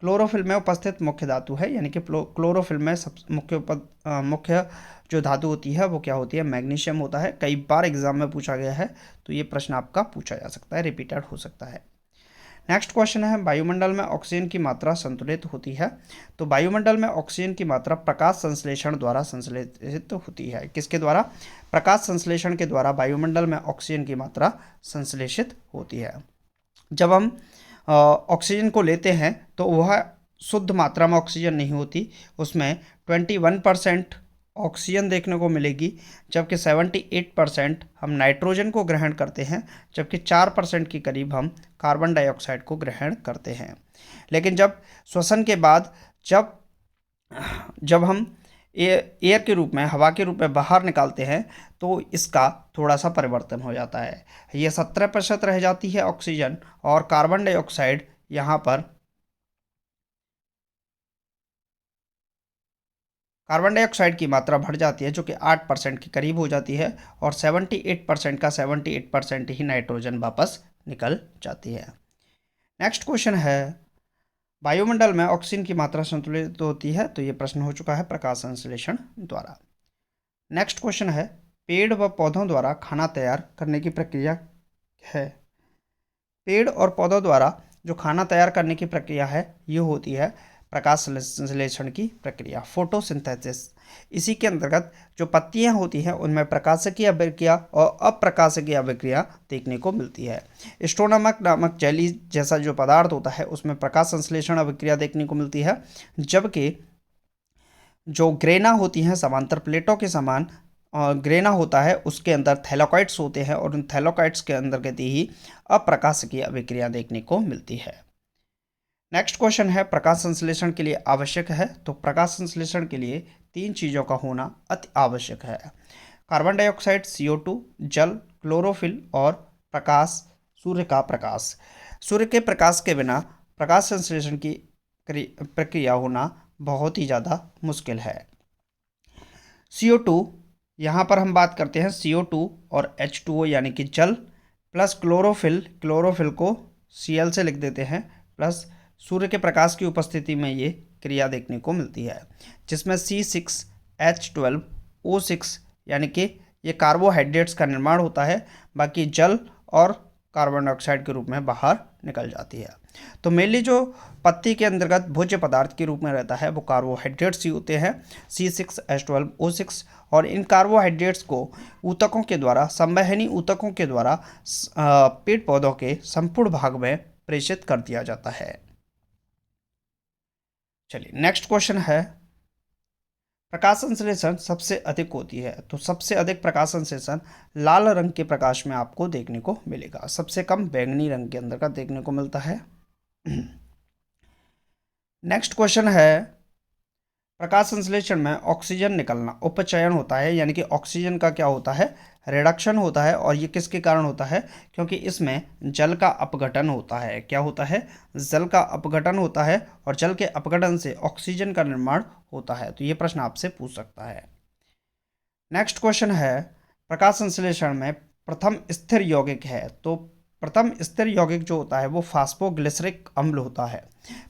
क्लोरोफिल में उपस्थित मुख्य धातु है, यानी कि क्लोरोफिल में सब मुख्य जो धातु होती है वो क्या होती है? मैग्नीशियम होता है। कई बार एग्जाम में पूछा गया है तो ये प्रश्न आपका पूछा जा सकता है, रिपीटेड हो सकता है। नेक्स्ट क्वेश्चन है, वायुमंडल में ऑक्सीजन की मात्रा संतुलित होती है तो वायुमंडल में ऑक्सीजन की मात्रा प्रकाश संश्लेषण द्वारा संश्लेषित होती है। किसके द्वारा? प्रकाश संश्लेषण के द्वारा वायुमंडल में ऑक्सीजन की मात्रा संश्लेषित होती है। जब हम ऑक्सीजन को लेते हैं तो वह शुद्ध मात्रा में ऑक्सीजन नहीं होती, उसमें 21% ऑक्सीजन देखने को मिलेगी, जबकि 78% हम नाइट्रोजन को ग्रहण करते हैं, जबकि 4% के करीब हम कार्बन डाइऑक्साइड को ग्रहण करते हैं। लेकिन जब श्वसन के बाद जब हम एयर के रूप में, हवा के रूप में बाहर निकालते हैं तो इसका थोड़ा सा परिवर्तन हो जाता है। ये 17% रह जाती है ऑक्सीजन, और कार्बन डाइऑक्साइड यहाँ पर कार्बन डाइऑक्साइड की मात्रा बढ़ जाती है जो कि 8% के करीब हो जाती है, और 78% का 78% ही नाइट्रोजन वापस निकल जाती है। नेक्स्ट क्वेश्चन है, वायुमंडल में ऑक्सीजन की मात्रा संतुलित होती है तो ये प्रश्न हो चुका है प्रकाश संश्लेषण द्वारा। नेक्स्ट क्वेश्चन है, पेड़ व पौधों द्वारा खाना तैयार करने की प्रक्रिया है। पेड़ और पौधों द्वारा जो खाना तैयार करने की प्रक्रिया है ये होती है प्रकाश संश्लेषण की प्रक्रिया, फोटोसिंथेसिस। इसी के अंतर्गत जो पत्तियां होती हैं उनमें प्रकाशकीय अभिक्रिया और अप्रकाशकीय अभिक्रिया देखने को मिलती है। स्टोनमक नामक जेली जैसा जो पदार्थ होता है उसमें प्रकाश संश्लेषण अभिक्रिया देखने को मिलती है, जबकि जो ग्रेना होती हैं समांतर प्लेटों के समान ग्रेना होता है उसके अंदर थैलाकॉइड्स होते हैं, और उन थैलाकॉइड्स के अंतर्गत ही अप्रकाशकीय अभिक्रिया देखने को मिलती है। नेक्स्ट क्वेश्चन है, प्रकाश संश्लेषण के लिए आवश्यक है तो प्रकाश संश्लेषण के लिए 3 चीज़ों का होना अति आवश्यक है। कार्बन डाइऑक्साइड, CO2, जल, क्लोरोफिल और प्रकाश, सूर्य का प्रकाश। सूर्य के प्रकाश के बिना प्रकाश संश्लेषण की प्रक्रिया होना बहुत ही ज़्यादा मुश्किल है। CO2, यहाँ पर हम बात करते हैं CO2 और H2O यानी कि जल, प्लस क्लोरोफिल को Cl से लिख देते हैं, प्लस सूर्य के प्रकाश की उपस्थिति में ये क्रिया देखने को मिलती है, जिसमें C6H12O6 यानी कि ये कार्बोहाइड्रेट्स का निर्माण होता है, बाकी जल और कार्बन डाइऑक्साइड के रूप में बाहर निकल जाती है। तो मेनली जो पत्ती के अंतर्गत भोज्य पदार्थ के रूप में रहता है वो कार्बोहाइड्रेट्स ही होते हैं, C6H12O6, और इन कार्बोहाइड्रेट्स को ऊतकों के द्वारा, संवहनी ऊतकों के द्वारा पेड़ पौधों के संपूर्ण भाग में प्रेषित कर दिया जाता है। चलिए नेक्स्ट क्वेश्चन है, प्रकाश संश्लेषण सबसे अधिक होती है, तो सबसे अधिक प्रकाश संश्लेषण लाल रंग के प्रकाश में आपको देखने को मिलेगा, सबसे कम बैंगनी रंग के अंदर का देखने को मिलता है। नेक्स्ट क्वेश्चन है, प्रकाश संश्लेषण में ऑक्सीजन निकलना उपचयन होता है, यानी कि ऑक्सीजन का क्या होता है, रिडक्शन होता है। और ये किसके कारण होता है, क्योंकि इसमें जल का अपघटन होता है। क्या होता है, जल का अपघटन होता है, और जल के अपघटन से ऑक्सीजन का निर्माण होता है। तो ये प्रश्न आपसे पूछ सकता है। नेक्स्ट क्वेश्चन है, प्रकाश संश्लेषण में प्रथम स्थिर यौगिक है, तो प्रथम स्थिर यौगिक जो होता है वो फास्फोग्लिसरिक अम्ल होता है।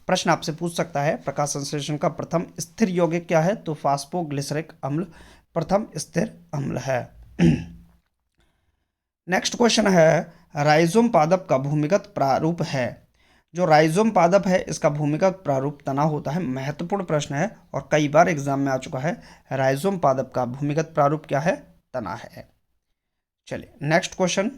प्रश्न आपसे पूछ सकता है, प्रकाश संश्लेषण का प्रथम स्थिर यौगिक क्या है, तो फास्फोग्लिसरिक अम्ल प्रथम स्थिर अम्ल है। नेक्स्ट क्वेश्चन है, राइजोम पादप का भूमिगत प्रारूप है। जो राइजोम पादप है इसका भूमिगत प्रारूप तना होता है। महत्वपूर्ण प्रश्न है और कई बार एग्जाम में आ चुका है। राइजोम पादप का भूमिगत प्रारूप क्या है, तना है। चलिए नेक्स्ट क्वेश्चन,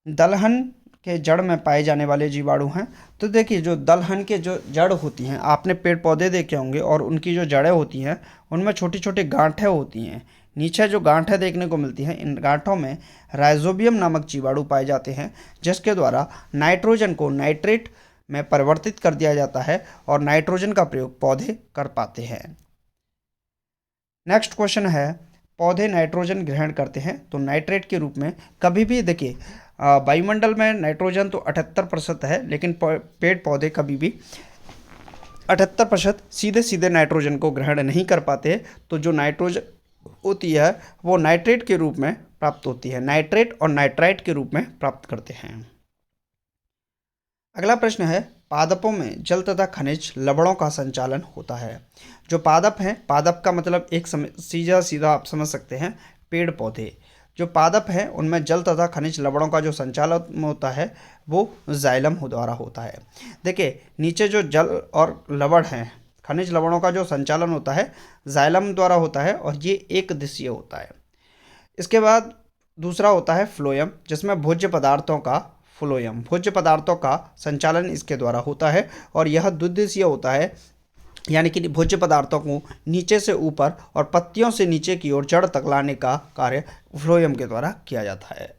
दलहन के जड़ में पाए जाने वाले जीवाणु हैं। तो देखिए, जो दलहन के जो जड़ होती हैं, आपने पेड़ पौधे देखे होंगे और उनकी जो जड़ें होती हैं उनमें छोटी छोटी गांठें होती हैं। नीचे जो गांठें देखने को मिलती हैं, इन गांठों में राइजोबियम नामक जीवाणु पाए जाते हैं, जिसके द्वारा नाइट्रोजन को नाइट्रेट में परिवर्तित कर दिया जाता है और नाइट्रोजन का प्रयोग पौधे कर पाते हैं। नेक्स्ट क्वेश्चन है, पौधे नाइट्रोजन ग्रहण करते हैं तो नाइट्रेट के रूप में। कभी भी देखिए, वायुमंडल में नाइट्रोजन तो 78% है, लेकिन पेड़ पौधे कभी भी 78% सीधे सीधे नाइट्रोजन को ग्रहण नहीं कर पाते। तो जो नाइट्रोजन होती है वो नाइट्रेट के रूप में प्राप्त होती है, नाइट्रेट और नाइट्राइट के रूप में प्राप्त करते हैं। अगला प्रश्न है, पादपों में जल तथा खनिज लवणों का संचालन होता है। जो पादप हैं, पादप का मतलब एक सीधा सीधा आप समझ सकते हैं पेड़ पौधे। जो पादप हैं उनमें जल तथा खनिज लवणों का जो संचालन होता है वो जाइलम द्वारा होता है। देखिए, नीचे जो जल और लवण हैं, खनिज लवणों का जो संचालन होता है जाइलम द्वारा होता है, और ये एक दिशीय होता है। इसके बाद दूसरा होता है फ्लोएम, जिसमें भोज्य पदार्थों का फ्लोएम, भोज्य पदार्थों का संचालन इसके द्वारा होता है, और यह द्विदिशीय होता है, यानी कि भोज्य पदार्थों को नीचे से ऊपर और पत्तियों से नीचे की ओर जड़ तक लाने का कार्य फ्लोएम के द्वारा किया जाता है।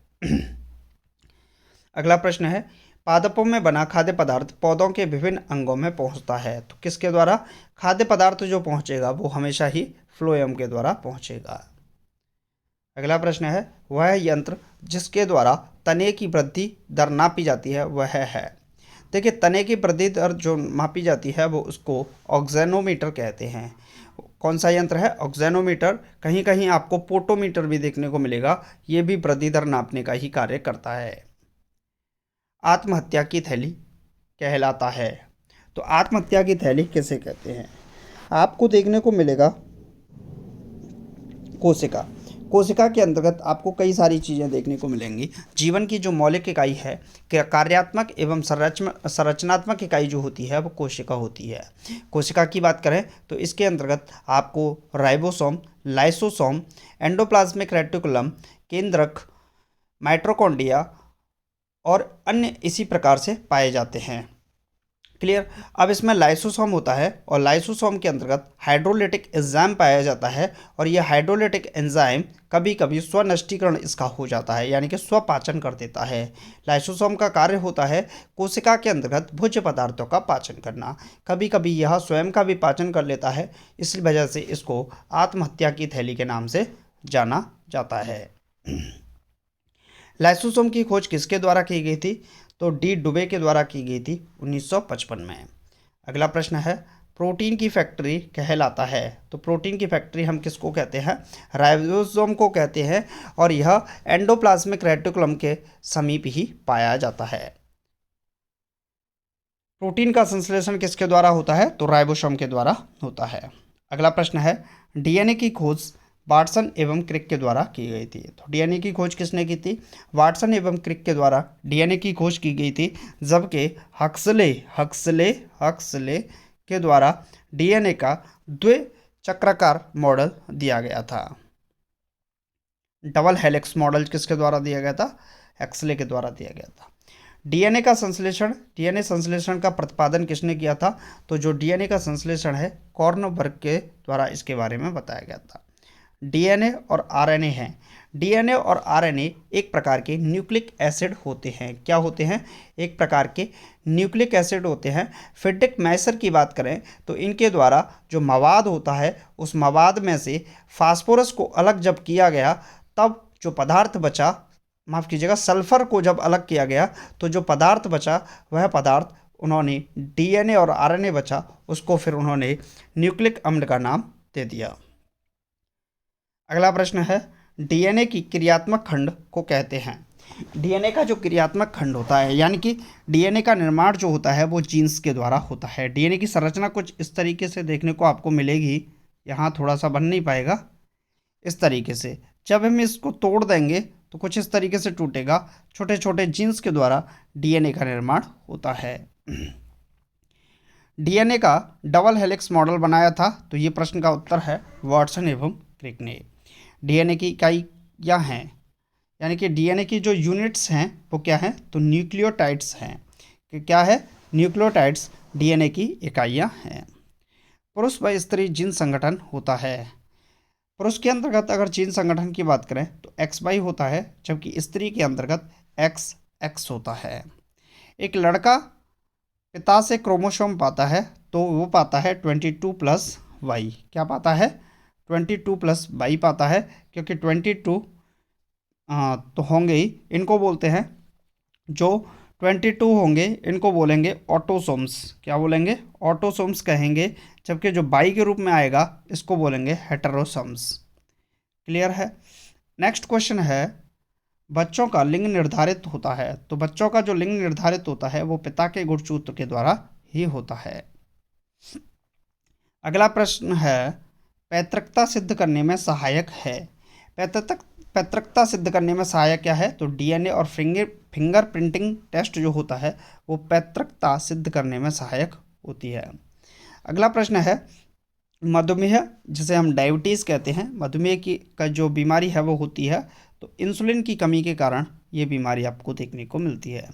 अगला प्रश्न है, पादपों में बना खाद्य पदार्थ पौधों के विभिन्न अंगों में पहुंचता है, तो किसके द्वारा, खाद्य पदार्थ जो पहुंचेगा वो हमेशा ही फ्लोएम के द्वारा पहुंचेगा। अगला प्रश्न है, वह यंत्र जिसके द्वारा तने की वृद्धि दर नापी जाती है वह है। देखिए, तने की वृद्धि दर जो मापी जाती है वो उसको ऑक्जेनोमीटर कहते हैं। कौन सा यंत्र है, ऑक्जेनोमीटर। कहीं कहीं आपको पोटोमीटर भी देखने को मिलेगा, ये भी वृद्धि दर नापने का ही कार्य करता है। आत्महत्या की थैली कहलाता है, तो आत्महत्या की थैली किसे कहते हैं, आपको देखने को मिलेगा कोशिका। कोशिका के अंतर्गत आपको कई सारी चीज़ें देखने को मिलेंगी। जीवन की जो मौलिक इकाई है, कार्यात्मक एवं संरचनात्मक इकाई जो होती है वो कोशिका होती है। कोशिका की बात करें तो इसके अंतर्गत आपको राइबोसोम, लाइसोसोम, एंडोप्लाज्मिक रेटिकुलम, केंद्रक, माइटोकॉन्ड्रिया और अन्य इसी प्रकार से पाए जाते हैं। क्लियर। अब इसमें लाइसोसोम होता है और लाइसोसोम के अंतर्गत हाइड्रोलिटिक एंजाइम पाया जाता है, और यह हाइड्रोलिटिक एंजाइम कभी कभी स्वनष्टीकरण इसका हो जाता है, यानी कि स्वपाचन कर देता है। लाइसोसोम का कार्य होता है कोशिका के अंतर्गत भोज्य पदार्थों का पाचन करना। कभी कभी यह स्वयं का भी पाचन कर लेता है, इस वजह से इसको आत्महत्या की थैली के नाम से जाना जाता है। लाइसोसोम की खोज किसके द्वारा की गई थी, तो डी डुबे के द्वारा की गई थी 1955 में। अगला प्रश्न है, प्रोटीन की फैक्ट्री कहलाता है, तो प्रोटीन की फैक्ट्री हम किसको कहते हैं, राइबोसोम को कहते हैं, और यह एंडोप्लाज्मिक रेटिकुलम के समीप ही पाया जाता है। प्रोटीन का संश्लेषण किसके द्वारा होता है, तो राइबोसोम के द्वारा होता है। अगला प्रश्न है, डीएनए की खोज वाटसन एवं क्रिक के द्वारा की गई थी, तो डीएनए की खोज किसने की थी, वाटसन एवं क्रिक के द्वारा डीएनए की खोज की गई थी, जबकि हक्सले हक्सले हक्सले के द्वारा डीएनए का द्विचक्राकार मॉडल दिया गया था। डबल हेलिक्स मॉडल किसके द्वारा दिया गया था, हक्सले के द्वारा दिया गया था। डीएनए संश्लेषण का प्रतिपादन किसने किया था? तो जो डीएनए का संश्लेषण है कॉर्नबर्ग के द्वारा इसके बारे में बताया गया था। डीएनए और आरएनए हैं। डीएनए और आरएनए एक प्रकार के न्यूक्लिक एसिड होते हैं। क्या होते हैं? एक प्रकार के न्यूक्लिक एसिड होते हैं। फ्रेडरिक मैसर की बात करें तो इनके द्वारा जो मवाद होता है उस मवाद में से फास्फोरस को अलग जब किया गया तब जो पदार्थ बचा, माफ़ कीजिएगा, सल्फर को जब अलग किया गया तो जो पदार्थ बचा वह पदार्थ उन्होंने डीएनए और आरएनए बचा उसको फिर उन्होंने न्यूक्लिक अम्ल का नाम दे दिया। अगला प्रश्न है डीएनए की क्रियात्मक खंड को कहते हैं। डीएनए का जो क्रियात्मक खंड होता है यानी कि डीएनए का निर्माण जो होता है वो जीन्स के द्वारा होता है। डीएनए की संरचना कुछ इस तरीके से देखने को आपको मिलेगी, यहाँ थोड़ा सा बन नहीं पाएगा, इस तरीके से जब हम इसको तोड़ देंगे तो कुछ इस तरीके से टूटेगा। छोटे छोटे जीन्स के द्वारा डीएनए का निर्माण होता है। डीएनए का डबल हेलिक्स मॉडल बनाया था, तो ये प्रश्न का उत्तर है वाटसन एवं क्रिक ने। डीएनए की इकाई क्या हैं, यानी कि डीएनए की जो यूनिट्स हैं वो क्या हैं? तो न्यूक्लियोटाइड्स हैं। कि क्या है? न्यूक्लियोटाइड्स डीएनए की इकाइयाँ हैं। पुरुष व स्त्री जीन संगठन होता है। पुरुष के अंतर्गत अगर जीन संगठन की बात करें तो XY होता है, जबकि स्त्री के अंतर्गत XX होता है। एक लड़का पिता से क्रोमोसोम पाता है तो वो पाता है 22+Y। क्या पाता है? 22+Y पाता है, क्योंकि 22 तो होंगे ही, इनको बोलते हैं जो 22 होंगे इनको बोलेंगे ऑटोसोम्स। क्या बोलेंगे? ऑटोसोम्स कहेंगे। जबकि जो बाई के रूप में आएगा इसको बोलेंगे हेटेरोसोम्स। क्लियर है? नेक्स्ट क्वेश्चन है बच्चों का लिंग निर्धारित होता है। तो बच्चों का जो लिंग निर्धारित होता है वो पिता के गुणसूत्र के द्वारा ही होता है। अगला प्रश्न है पैतृकता सिद्ध करने में सहायक है। पैतृकता सिद्ध करने में सहायक क्या है? तो डीएनए और फिंगर प्रिंटिंग टेस्ट जो होता है वो पैतृकता सिद्ध करने में सहायक होती है। अगला प्रश्न है मधुमेह, जिसे हम डायबिटीज़ कहते हैं, मधुमेह की का जो बीमारी है वो होती है तो इंसुलिन की कमी के कारण ये बीमारी आपको देखने को मिलती है।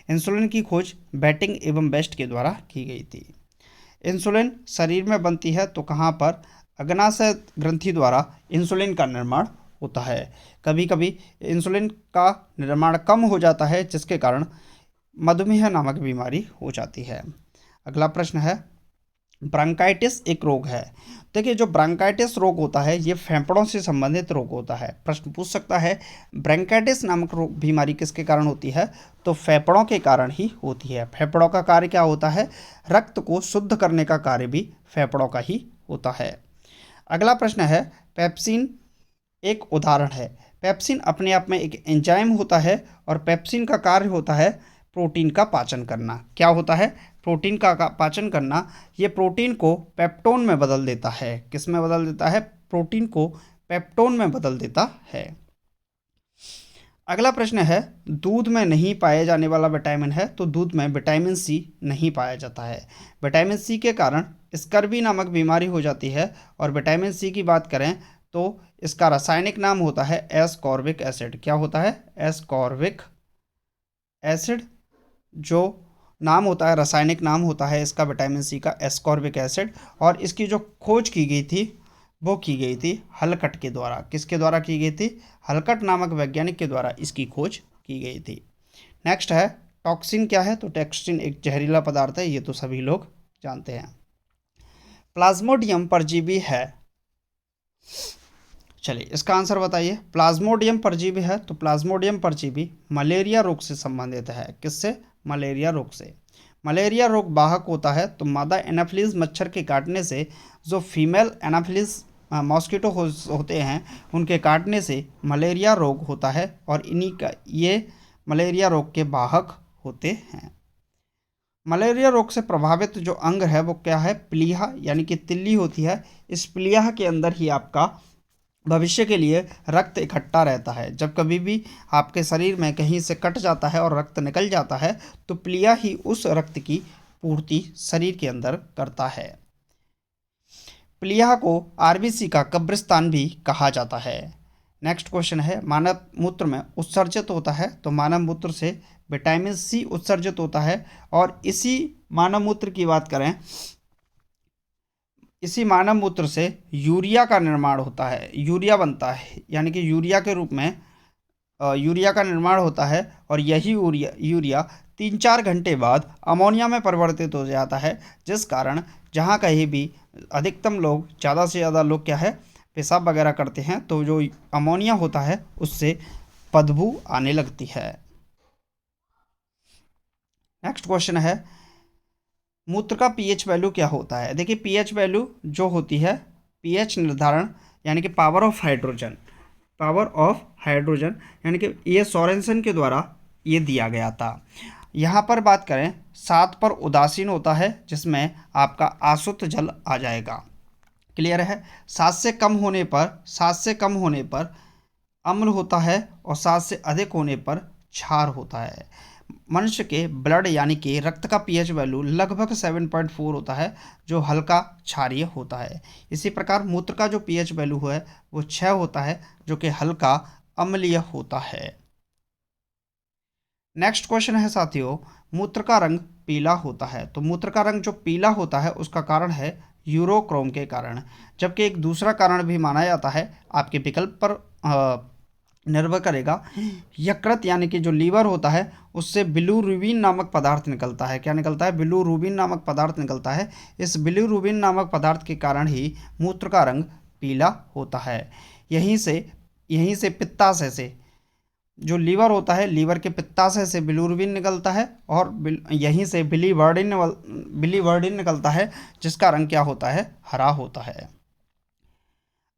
इंसुलिन की खोज बैटिंग एवं बेस्ट के द्वारा की गई थी। इंसुलिन शरीर में बनती है तो कहाँ पर? अग्नाशय ग्रंथि द्वारा इंसुलिन का निर्माण होता है। कभी कभी इंसुलिन का निर्माण कम हो जाता है जिसके कारण मधुमेह नामक बीमारी हो जाती है। अगला प्रश्न है ब्रांकाइटिस एक रोग है। देखिए जो ब्रांकाइटिस रोग होता है ये फेफड़ों से संबंधित रोग होता है। प्रश्न पूछ सकता है ब्रांकाइटिस नामक रोग बीमारी किसके कारण होती है? तो फेफड़ों के कारण ही होती है। फेफड़ों का कार्य क्या होता है? रक्त को शुद्ध करने का कार्य भी फेफड़ों का ही होता है। अगला प्रश्न है पेप्सिन एक उदाहरण है। पेप्सिन अपने आप में एक एंजाइम होता है और पेप्सिन का कार्य होता है प्रोटीन का पाचन करना। क्या होता है? प्रोटीन का पाचन करना। ये प्रोटीन को पेप्टोन में बदल देता है। किस में बदल देता है? प्रोटीन को पेप्टोन में बदल देता है। अगला प्रश्न है दूध में नहीं पाए जाने वाला विटामिन है। तो दूध में विटामिन सी नहीं पाया जाता है। विटामिन सी के कारण स्कर्वी नामक बीमारी हो जाती है। और विटामिन सी की बात करें तो इसका रासायनिक नाम होता है एस्कॉर्बिक एसिड। क्या होता है? एस्कॉर्बिक एसिड जो नाम होता है, रासायनिक नाम होता है इसका विटामिन सी का एस्कॉर्बिक एसिड। और इसकी जो खोज की गई थी वो की गई थी हलकट के द्वारा। किसके द्वारा की गई थी? हलकट नामक वैज्ञानिक के द्वारा इसकी खोज की गई थी। नेक्स्ट है टॉक्सिन क्या है? तो टॉक्सिन एक जहरीला पदार्थ है, ये तो सभी लोग जानते हैं। प्लाज्मोडियम परजीवी है। चलिए इसका आंसर बताइए। प्लाज्मोडियम परजीवी है तो प्लाज्मोडियम परजीवी मलेरिया रोग से संबंधित है। किससे? मलेरिया रोग से। मलेरिया रोग वाहक होता है तो मादा एनाफिलीज मच्छर के काटने से जो फीमेल एनाफिलीज मॉस्किटो होते हैं उनके काटने से मलेरिया रोग होता है और इन्हीं का ये मलेरिया रोग के वाहक होते हैं। मलेरिया रोग से प्रभावित जो अंग है वो क्या है? प्लीहा यानी कि तिल्ली होती है। इस प्लीहा के अंदर ही आपका भविष्य के लिए रक्त इकट्ठा रहता है। जब कभी भी आपके शरीर में कहीं से कट जाता है और रक्त निकल जाता है तो प्लीहा ही उस रक्त की पूर्ति शरीर के अंदर करता है। प्लीहा को आरबीसी का कब्रिस्तान भी कहा जाता है। नेक्स्ट क्वेश्चन है, मानव मूत्र में उत्सर्जित होता है, तो मानव मूत्र से विटामिन सी उत्सर्जित होता है। और इसी मानव मूत्र की बात करें, इसी मानव मूत्र से यूरिया का निर्माण होता है, यूरिया बनता है, यानी कि यूरिया के रूप में यूरिया का निर्माण होता है। और यही यूरिया यूरिया 3-4 घंटे बाद अमोनिया में परिवर्तित हो जाता है, जिस कारण जहाँ कहीं भी अधिकतम लोग, ज़्यादा से ज़्यादा लोग क्या है, पेशाब वगैरह करते हैं, तो जो अमोनिया होता है उससे बदबू आने लगती है। नेक्स्ट क्वेश्चन है, मूत्र का पीएच वैल्यू क्या होता है। देखिए, पीएच वैल्यू जो होती है, पीएच निर्धारण यानी कि पावर ऑफ हाइड्रोजन यानी कि ये सोरेनसन के द्वारा ये दिया गया था। यहाँ पर बात करें, 7 पर उदासीन होता है, जिसमें आपका आसुत जल आ जाएगा। क्लियर है। 7 से कम होने पर अम्ल होता है और 7 से अधिक होने पर क्षार होता है। मनुष्य के ब्लड यानी कि रक्त का पीएच वैल्यू लगभग 7.4 होता है, जो हल्का क्षारीय होता है। इसी प्रकार मूत्र का जो पीएच वैल्यू है वो 6 होता है, जो कि हल्का अम्लीय होता है। नेक्स्ट क्वेश्चन है साथियों, मूत्र का रंग पीला होता है। तो मूत्र का रंग जो पीला होता है उसका कारण है यूरोक्रोम के कारण, जबकि एक दूसरा कारण भी माना जाता है, आपके विकल्प पर निर्भर करेगा। यकृत यानी कि जो लीवर होता है उससे बिलीरुबिन नामक पदार्थ निकलता है। क्या निकलता है? बिलीरुबिन नामक पदार्थ निकलता है। इस बिलीरुबिन नामक पदार्थ के कारण ही मूत्र का रंग पीला होता है। यहीं से पित्ताशय से जो लीवर होता है, लीवर के पित्ताशय से बिलीरुबिन निकलता है और यहीं से बिलीवर्डिन निकलता है, जिसका रंग क्या होता है? हरा होता है।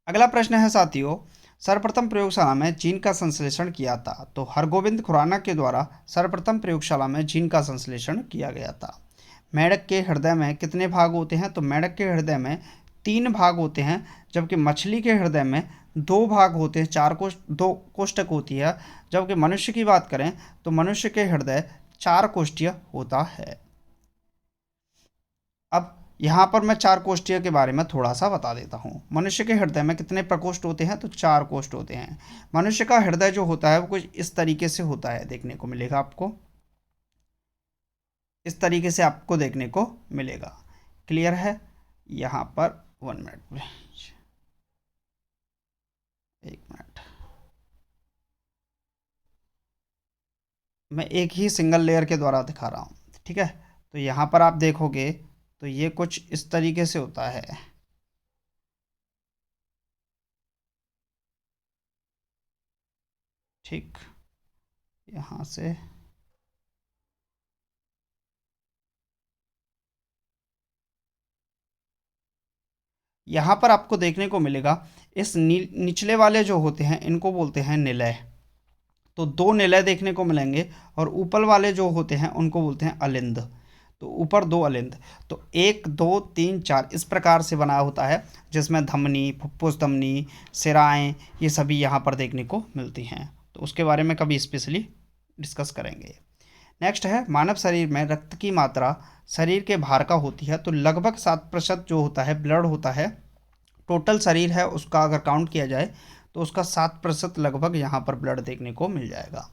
अगला प्रश्न है साथियों, सर्वप्रथम प्रयोगशाला में जीन का संश्लेषण किया था। तो हरगोविंद खुराना के द्वारा सर्वप्रथम प्रयोगशाला में जीन का संश्लेषण किया गया था। मेंढक के हृदय में कितने भाग होते हैं? तो मेंढक के हृदय में 3 भाग होते हैं, जबकि मछली के हृदय में 2 भाग होते हैं, 2 कोष्ठक होती है। जबकि मनुष्य की बात करें तो मनुष्य के हृदय 4 कोष्ठीय होता है। अब यहाँ पर मैं 4 कोष्ठीय के बारे में थोड़ा सा बता देता हूँ। मनुष्य के हृदय में कितने प्रकोष्ठ होते हैं? तो 4 कोष्ठ होते हैं। मनुष्य का हृदय जो होता है वो कुछ इस तरीके से होता है, देखने को मिलेगा आपको, इस तरीके से आपको देखने को मिलेगा। क्लियर है? यहाँ पर 1 मिनट में, 1 मिनट, मैं एक ही सिंगल लेयर के द्वारा दिखा रहा हूँ, ठीक है। तो यहाँ पर आप देखोगे तो ये कुछ इस तरीके से होता है। ठीक, यहाँ से यहाँ पर आपको देखने को मिलेगा, इस निचले वाले जो होते हैं इनको बोलते हैं निलय। तो 2 निलय देखने को मिलेंगे, और ऊपर वाले जो होते हैं उनको बोलते हैं अलिंद। तो ऊपर 2 अलिंद, तो 1 2 3 4 इस प्रकार से बना होता है, जिसमें धमनी, फुफ्फुस धमनी, सिराएं, ये सभी यहाँ पर देखने को मिलती हैं। तो उसके बारे में कभी स्पेशली डिस्कस करेंगे। नेक्स्ट है, मानव शरीर में रक्त की मात्रा शरीर के भार का होती है। तो लगभग 7% जो होता है ब्लड होता है, टोटल शरीर है उसका अगर काउंट किया जाए तो उसका 7% लगभग यहाँ पर ब्लड देखने को मिल जाएगा।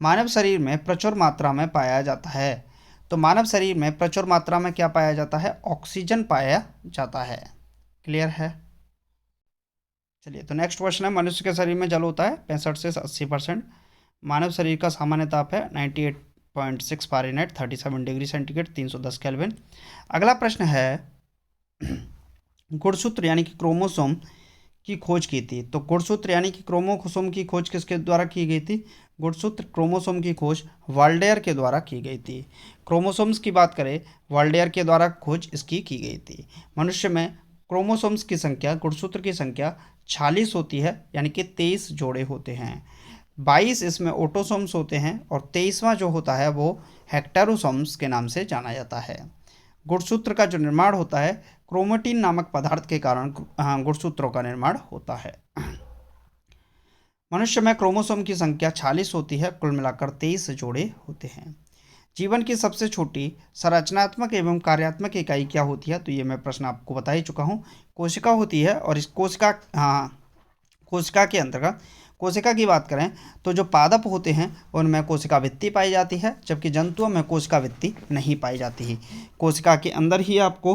मानव शरीर में प्रचुर मात्रा में पाया जाता है। तो मानव शरीर में प्रचुर मात्रा में क्या पाया जाता है? ऑक्सीजन पाया जाता है। क्लियर है? चलिए, तो नेक्स्ट क्वेश्चन है, मनुष्य के शरीर में जल होता है 65 से 80%। मानव शरीर का सामान्य ताप है 98.6 फ़ारेनहाइट, 37 डिग्री सेंटीग्रेड, 310 केल्विन। अगला प्रश्न है, गुणसूत्र यानी कि क्रोमोसोम की खोज की थी। तो गुणसूत्र यानी कि क्रोमोसोम की खोज किसके द्वारा की गई थी? गुणसूत्र क्रोमोसोम की खोज वाल्डेयर के द्वारा की गई थी। क्रोमोसोम्स की बात करें, वाल्डेयर के द्वारा खोज इसकी की गई थी। मनुष्य में क्रोमोसोम्स की संख्या, गुणसूत्र की संख्या 46 होती है, यानी कि 23 जोड़े होते हैं। 22 इसमें ऑटोसोम्स होते हैं, और 23वां जो होता है वो हेक्टेरोसोम्स के नाम से जाना जाता है। गुणसूत्र का जो निर्माण होता है, क्रोमेटिन नामक पदार्थ के कारण गुणसूत्रों का निर्माण होता है। मनुष्य में क्रोमोसोम की संख्या 46 होती है, कुल मिलाकर 23 जोड़े होते हैं। जीवन की सबसे छोटी संरचनात्मक एवं कार्यात्मक इकाई क्या होती है? तो ये मैं प्रश्न आपको बता ही चुका हूँ, कोशिका होती है। और इस कोशिका के अंतर्गत कोशिका की बात करें तो जो पादप होते हैं उनमें कोशिका भित्ति पाई जाती है, जबकि जंतुओं में कोशिका भित्ति नहीं पाई जाती है। कोशिका के अंदर ही आपको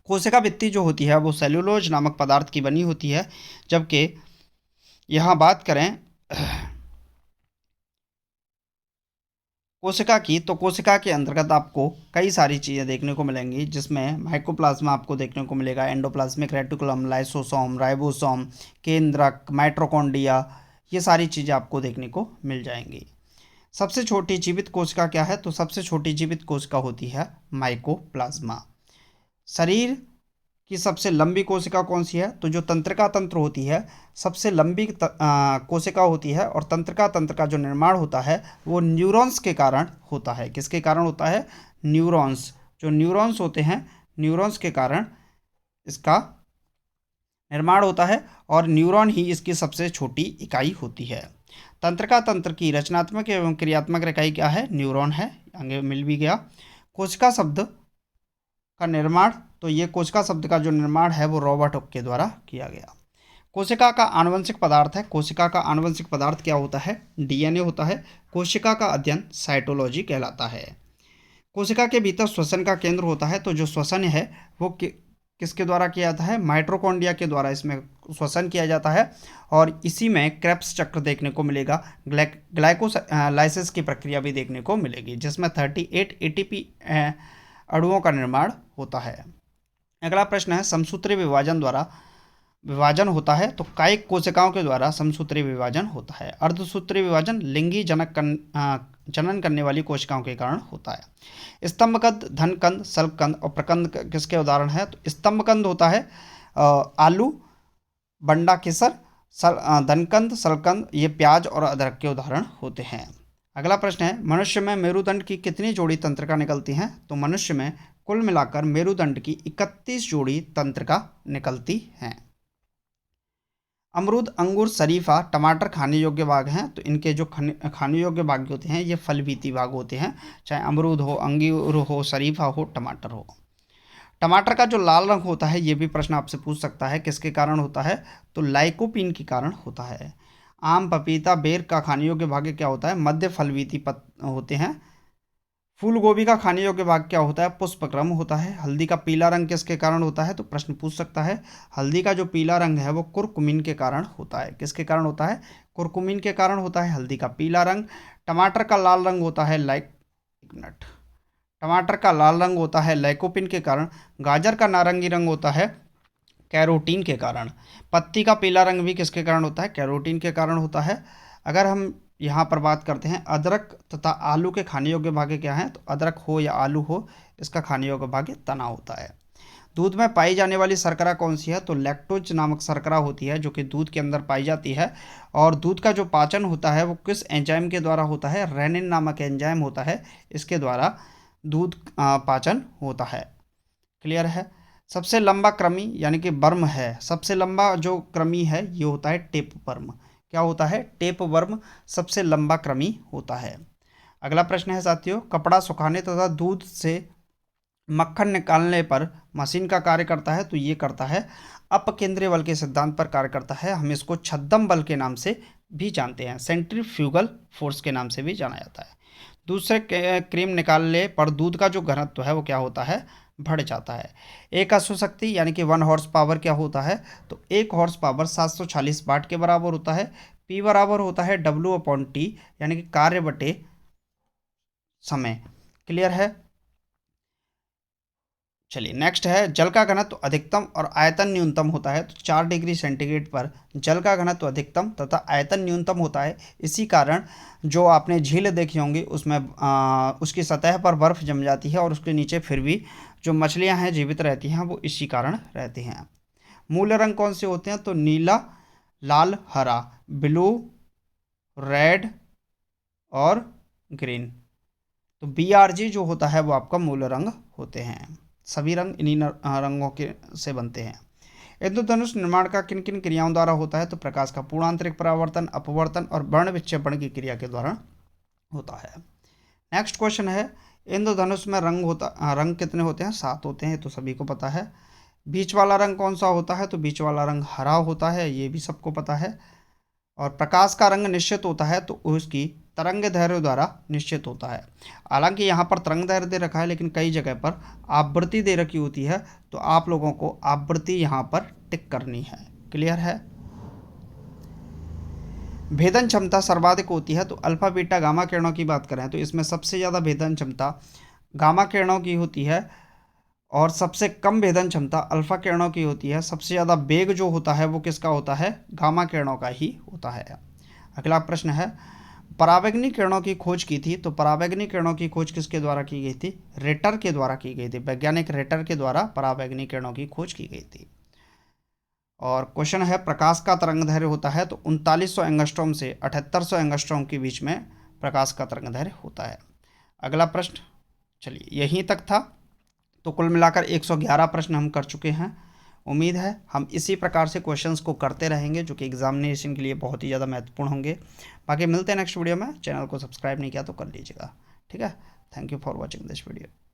कोशिका भित्ति जो होती है वो सेल्यूलोज नामक पदार्थ की बनी होती है, जबकि यहाँ बात करें कोशिका की तो कोशिका के अंतर्गत आपको कई सारी चीज़ें देखने को मिलेंगी, जिसमें माइकोप्लाज्मा आपको देखने को मिलेगा, एंडोप्लाज्मिक रेटिकुलम, लाइसोसोम, राइबोसोम, केंद्रक, माइटोकॉन्ड्रिया, ये सारी चीज़ें आपको देखने को मिल जाएंगी। सबसे छोटी जीवित कोशिका क्या है? तो सबसे छोटी जीवित कोशिका होती है माइकोप्लाज्मा। शरीर की सबसे लंबी कोशिका कौन सी है? तो जो तंत्रिका तंत्र होती है सबसे लंबी कोशिका होती है, और तंत्रिका तंत्र का जो निर्माण होता है वो न्यूरॉन्स के कारण होता है। किसके कारण होता है? न्यूरॉन्स। जो न्यूरॉन्स होते हैं, न्यूरॉन्स के कारण इसका निर्माण होता है, और न्यूरॉन ही इसकी सबसे छोटी इकाई होती है। तंत्रिका तंत्र की रचनात्मक एवं क्रियात्मक इकाई क्या है? न्यूरॉन है। आगे मिल भी गया। कोशिका शब्द का निर्माण, तो ये कोशिका शब्द का जो निर्माण है वो रॉबर्ट हुक के द्वारा किया गया। कोशिका का आनुवंशिक पदार्थ है। कोशिका का आनुवंशिक पदार्थ क्या होता है? डीएनए होता है। कोशिका का अध्ययन साइटोलॉजी कहलाता है। कोशिका के भीतर श्वसन का केंद्र होता है, तो जो श्वसन है वो किसके द्वारा किया जाता है? माइटोकॉन्ड्रिया के द्वारा इसमें श्वसन किया जाता है, और इसी में क्रेब्स चक्र देखने को मिलेगा। ग्लाइकोलाइसिस की प्रक्रिया भी देखने को मिलेगी, जिसमें 38 एटीपी अणुओं का निर्माण होता है। अगला प्रश्न है, समसूत्री विभाजन द्वारा विभाजन होता है, तो कायिक कोशिकाओं के द्वारा समसूत्री विभाजन होता है। अर्धसूत्री विभाजन लिंगी जनन करने वाली कोशिकाओं के कारण होता है। स्तंभकंद, धनकंद, सल्कंद और प्रकंद किसके उदाहरण है? तो स्तंभकंद होता है आलू, बंडा केसर, धनकंद, सल्कंद ये प्याज और अदरक के उदाहरण होते हैं। अगला प्रश्न है, मनुष्य में मेरुदंड की कितनी जोड़ी तंत्रिका निकलती हैं? तो मनुष्य में कुल मिलाकर मेरुदंड की 31 जोड़ी तंत्रिका निकलती हैं। अमरूद, अंगूर, शरीफा, टमाटर खाने योग्य भाग हैं, तो इनके जो खाने योग्य भाग होते हैं ये फलबीती भाग होते हैं, चाहे अमरूद हो, अंगूर हो, शरीफा हो, टमाटर हो। टमाटर का जो लाल रंग होता है ये भी प्रश्न आपसे पूछ सकता है, किसके कारण होता है? तो लाइकोपीन के कारण होता है। आम, पपीता, बेर का खाने योग्य भाग क्या होता है? मध्य फलबीती होते हैं। फूल गोभी का खाने योग्य भाग क्या होता है? पुष्पक्रम होता है। हल्दी का पीला रंग किसके कारण होता है? तो प्रश्न पूछ सकता है। हल्दी का जो पीला रंग है वो कुरकुमिन के कारण होता है। किसके कारण होता है? कुरकुमिन के कारण होता है हल्दी का पीला रंग। टमाटर का लाल रंग होता है टमाटर का लाल रंग होता है लाइकोपिन के कारण। गाजर का नारंगी रंग होता है कैरोटीन के कारण। पत्ती का पीला रंग भी किसके कारण होता है? कैरोटीन के कारण होता है। अगर हम यहाँ पर बात करते हैं अदरक तथा आलू के खाने योग्य भाग क्या हैं, तो अदरक हो या आलू हो इसका खाने योग्य भाग तना होता है। दूध में पाई जाने वाली शर्करा कौन सी है? तो लैक्टोज नामक शर्करा होती है, जो कि दूध के अंदर पाई जाती है। और दूध का जो पाचन होता है वो किस एंजाइम के द्वारा होता है? रेनिन नामक एंजाइम होता है, इसके द्वारा दूध पाचन होता है। क्लियर है? सबसे लंबा कृमि यानी कि वर्म है, सबसे लंबा जो कृमि है ये होता है टेप वर्म। क्या होता है? टेप वर्म सबसे लंबा कृमि होता है। अगला प्रश्न है साथियों, कपड़ा सुखाने तथा दूध से मक्खन निकालने पर मशीन का कार्य करता है, तो ये करता है अपकेंद्रीय बल के सिद्धांत पर कार्य करता है। हम इसको छद्म बल के नाम से भी जानते हैं, सेंट्रीफ्यूगल फोर्स के नाम से भी जाना जाता है। दूध से क्रीम निकालने पर दूध का जो घनत्व है वो क्या होता है? बढ़ जाता है। एक अश्वशक्ति यानी कि 1 हॉर्स पावर क्या होता है? तो 1 हॉर्स पावर 740 वाट के बराबर होता है। P बराबर होता है W/T यानी कि कार्य बटे समय। क्लियर है? चलिए नेक्स्ट है, जल का घनत्व अधिकतम और आयतन न्यूनतम होता है। तो 4 डिग्री सेंटीग्रेड पर जल का घनत्व अधिकतम तथा आयतन न्यूनतम होता है। इसी कारण जो आपने झील देखी होंगी उसमें उसकी सतह पर बर्फ़ जम जाती है और उसके नीचे फिर भी जो मछलियां हैं जीवित रहती हैं, वो इसी कारण रहती हैं। मूल रंग कौन से होते हैं? तो नीला, लाल, हरा, ब्लू, रेड और ग्रीन। तो BRG जो होता है वो आपका मूल रंग होते हैं। सभी रंग इन्हीं रंगों के से बनते हैं। इंद्रधनुष निर्माण का किन किन क्रियाओं द्वारा होता है? तो प्रकाश का पूर्णांतरिक परावर्तन, अपवर्तन और वर्ण विक्षेपण की क्रिया के द्वारा होता है। नेक्स्ट क्वेश्चन है, इंद्रधनुष में रंग कितने होते हैं? 7 होते हैं, तो सभी को पता है। बीच वाला रंग कौन सा होता है? तो बीच वाला रंग हरा होता है, ये भी सबको पता है। और प्रकाश का रंग निश्चित होता है तो उसकी तरंग दैर्घ्य द्वारा निश्चित होता है। हालांकि यहाँ पर तरंग दैर्घ्य दे रखा है, लेकिन कई जगह पर आवृत्ति दे रखी होती है, तो आप लोगों को आवृत्ति यहाँ पर टिक करनी है। क्लियर है? भेदन क्षमता सर्वाधिक होती है, तो अल्फा बीटा गामा किरणों की बात करें तो इसमें सबसे ज़्यादा भेदन क्षमता गामा किरणों की होती है और सबसे कम भेदन क्षमता अल्फा किरणों की होती है। सबसे ज़्यादा वेग जो होता है वो किसका होता है? गामा किरणों का ही होता है। अगला प्रश्न है, परावैंगनी किरणों की खोज की थी, तो परावैंगनी किरणों की खोज किसके द्वारा की गई थी? रेटर के द्वारा की गई थी। वैज्ञानिक रेटर के द्वारा परावैंगनी किरणों की खोज की गई थी। और क्वेश्चन है, प्रकाश का तरंग दैर्घ्य होता है, तो 3900 एंगस्ट्रॉम से 7800 एंगस्ट्रॉम के बीच में प्रकाश का तरंग दैर्घ्य होता है। अगला प्रश्न, चलिए यहीं तक था। तो कुल मिलाकर 111 प्रश्न हम कर चुके हैं। उम्मीद है हम इसी प्रकार से क्वेश्चंस को करते रहेंगे, जो कि एग्जामिनेशन के लिए बहुत ही ज़्यादा महत्वपूर्ण होंगे। बाकी मिलते हैं नेक्स्ट वीडियो में। चैनल को सब्सक्राइब नहीं किया तो कर लीजिएगा। ठीक है, thank you for watching this video.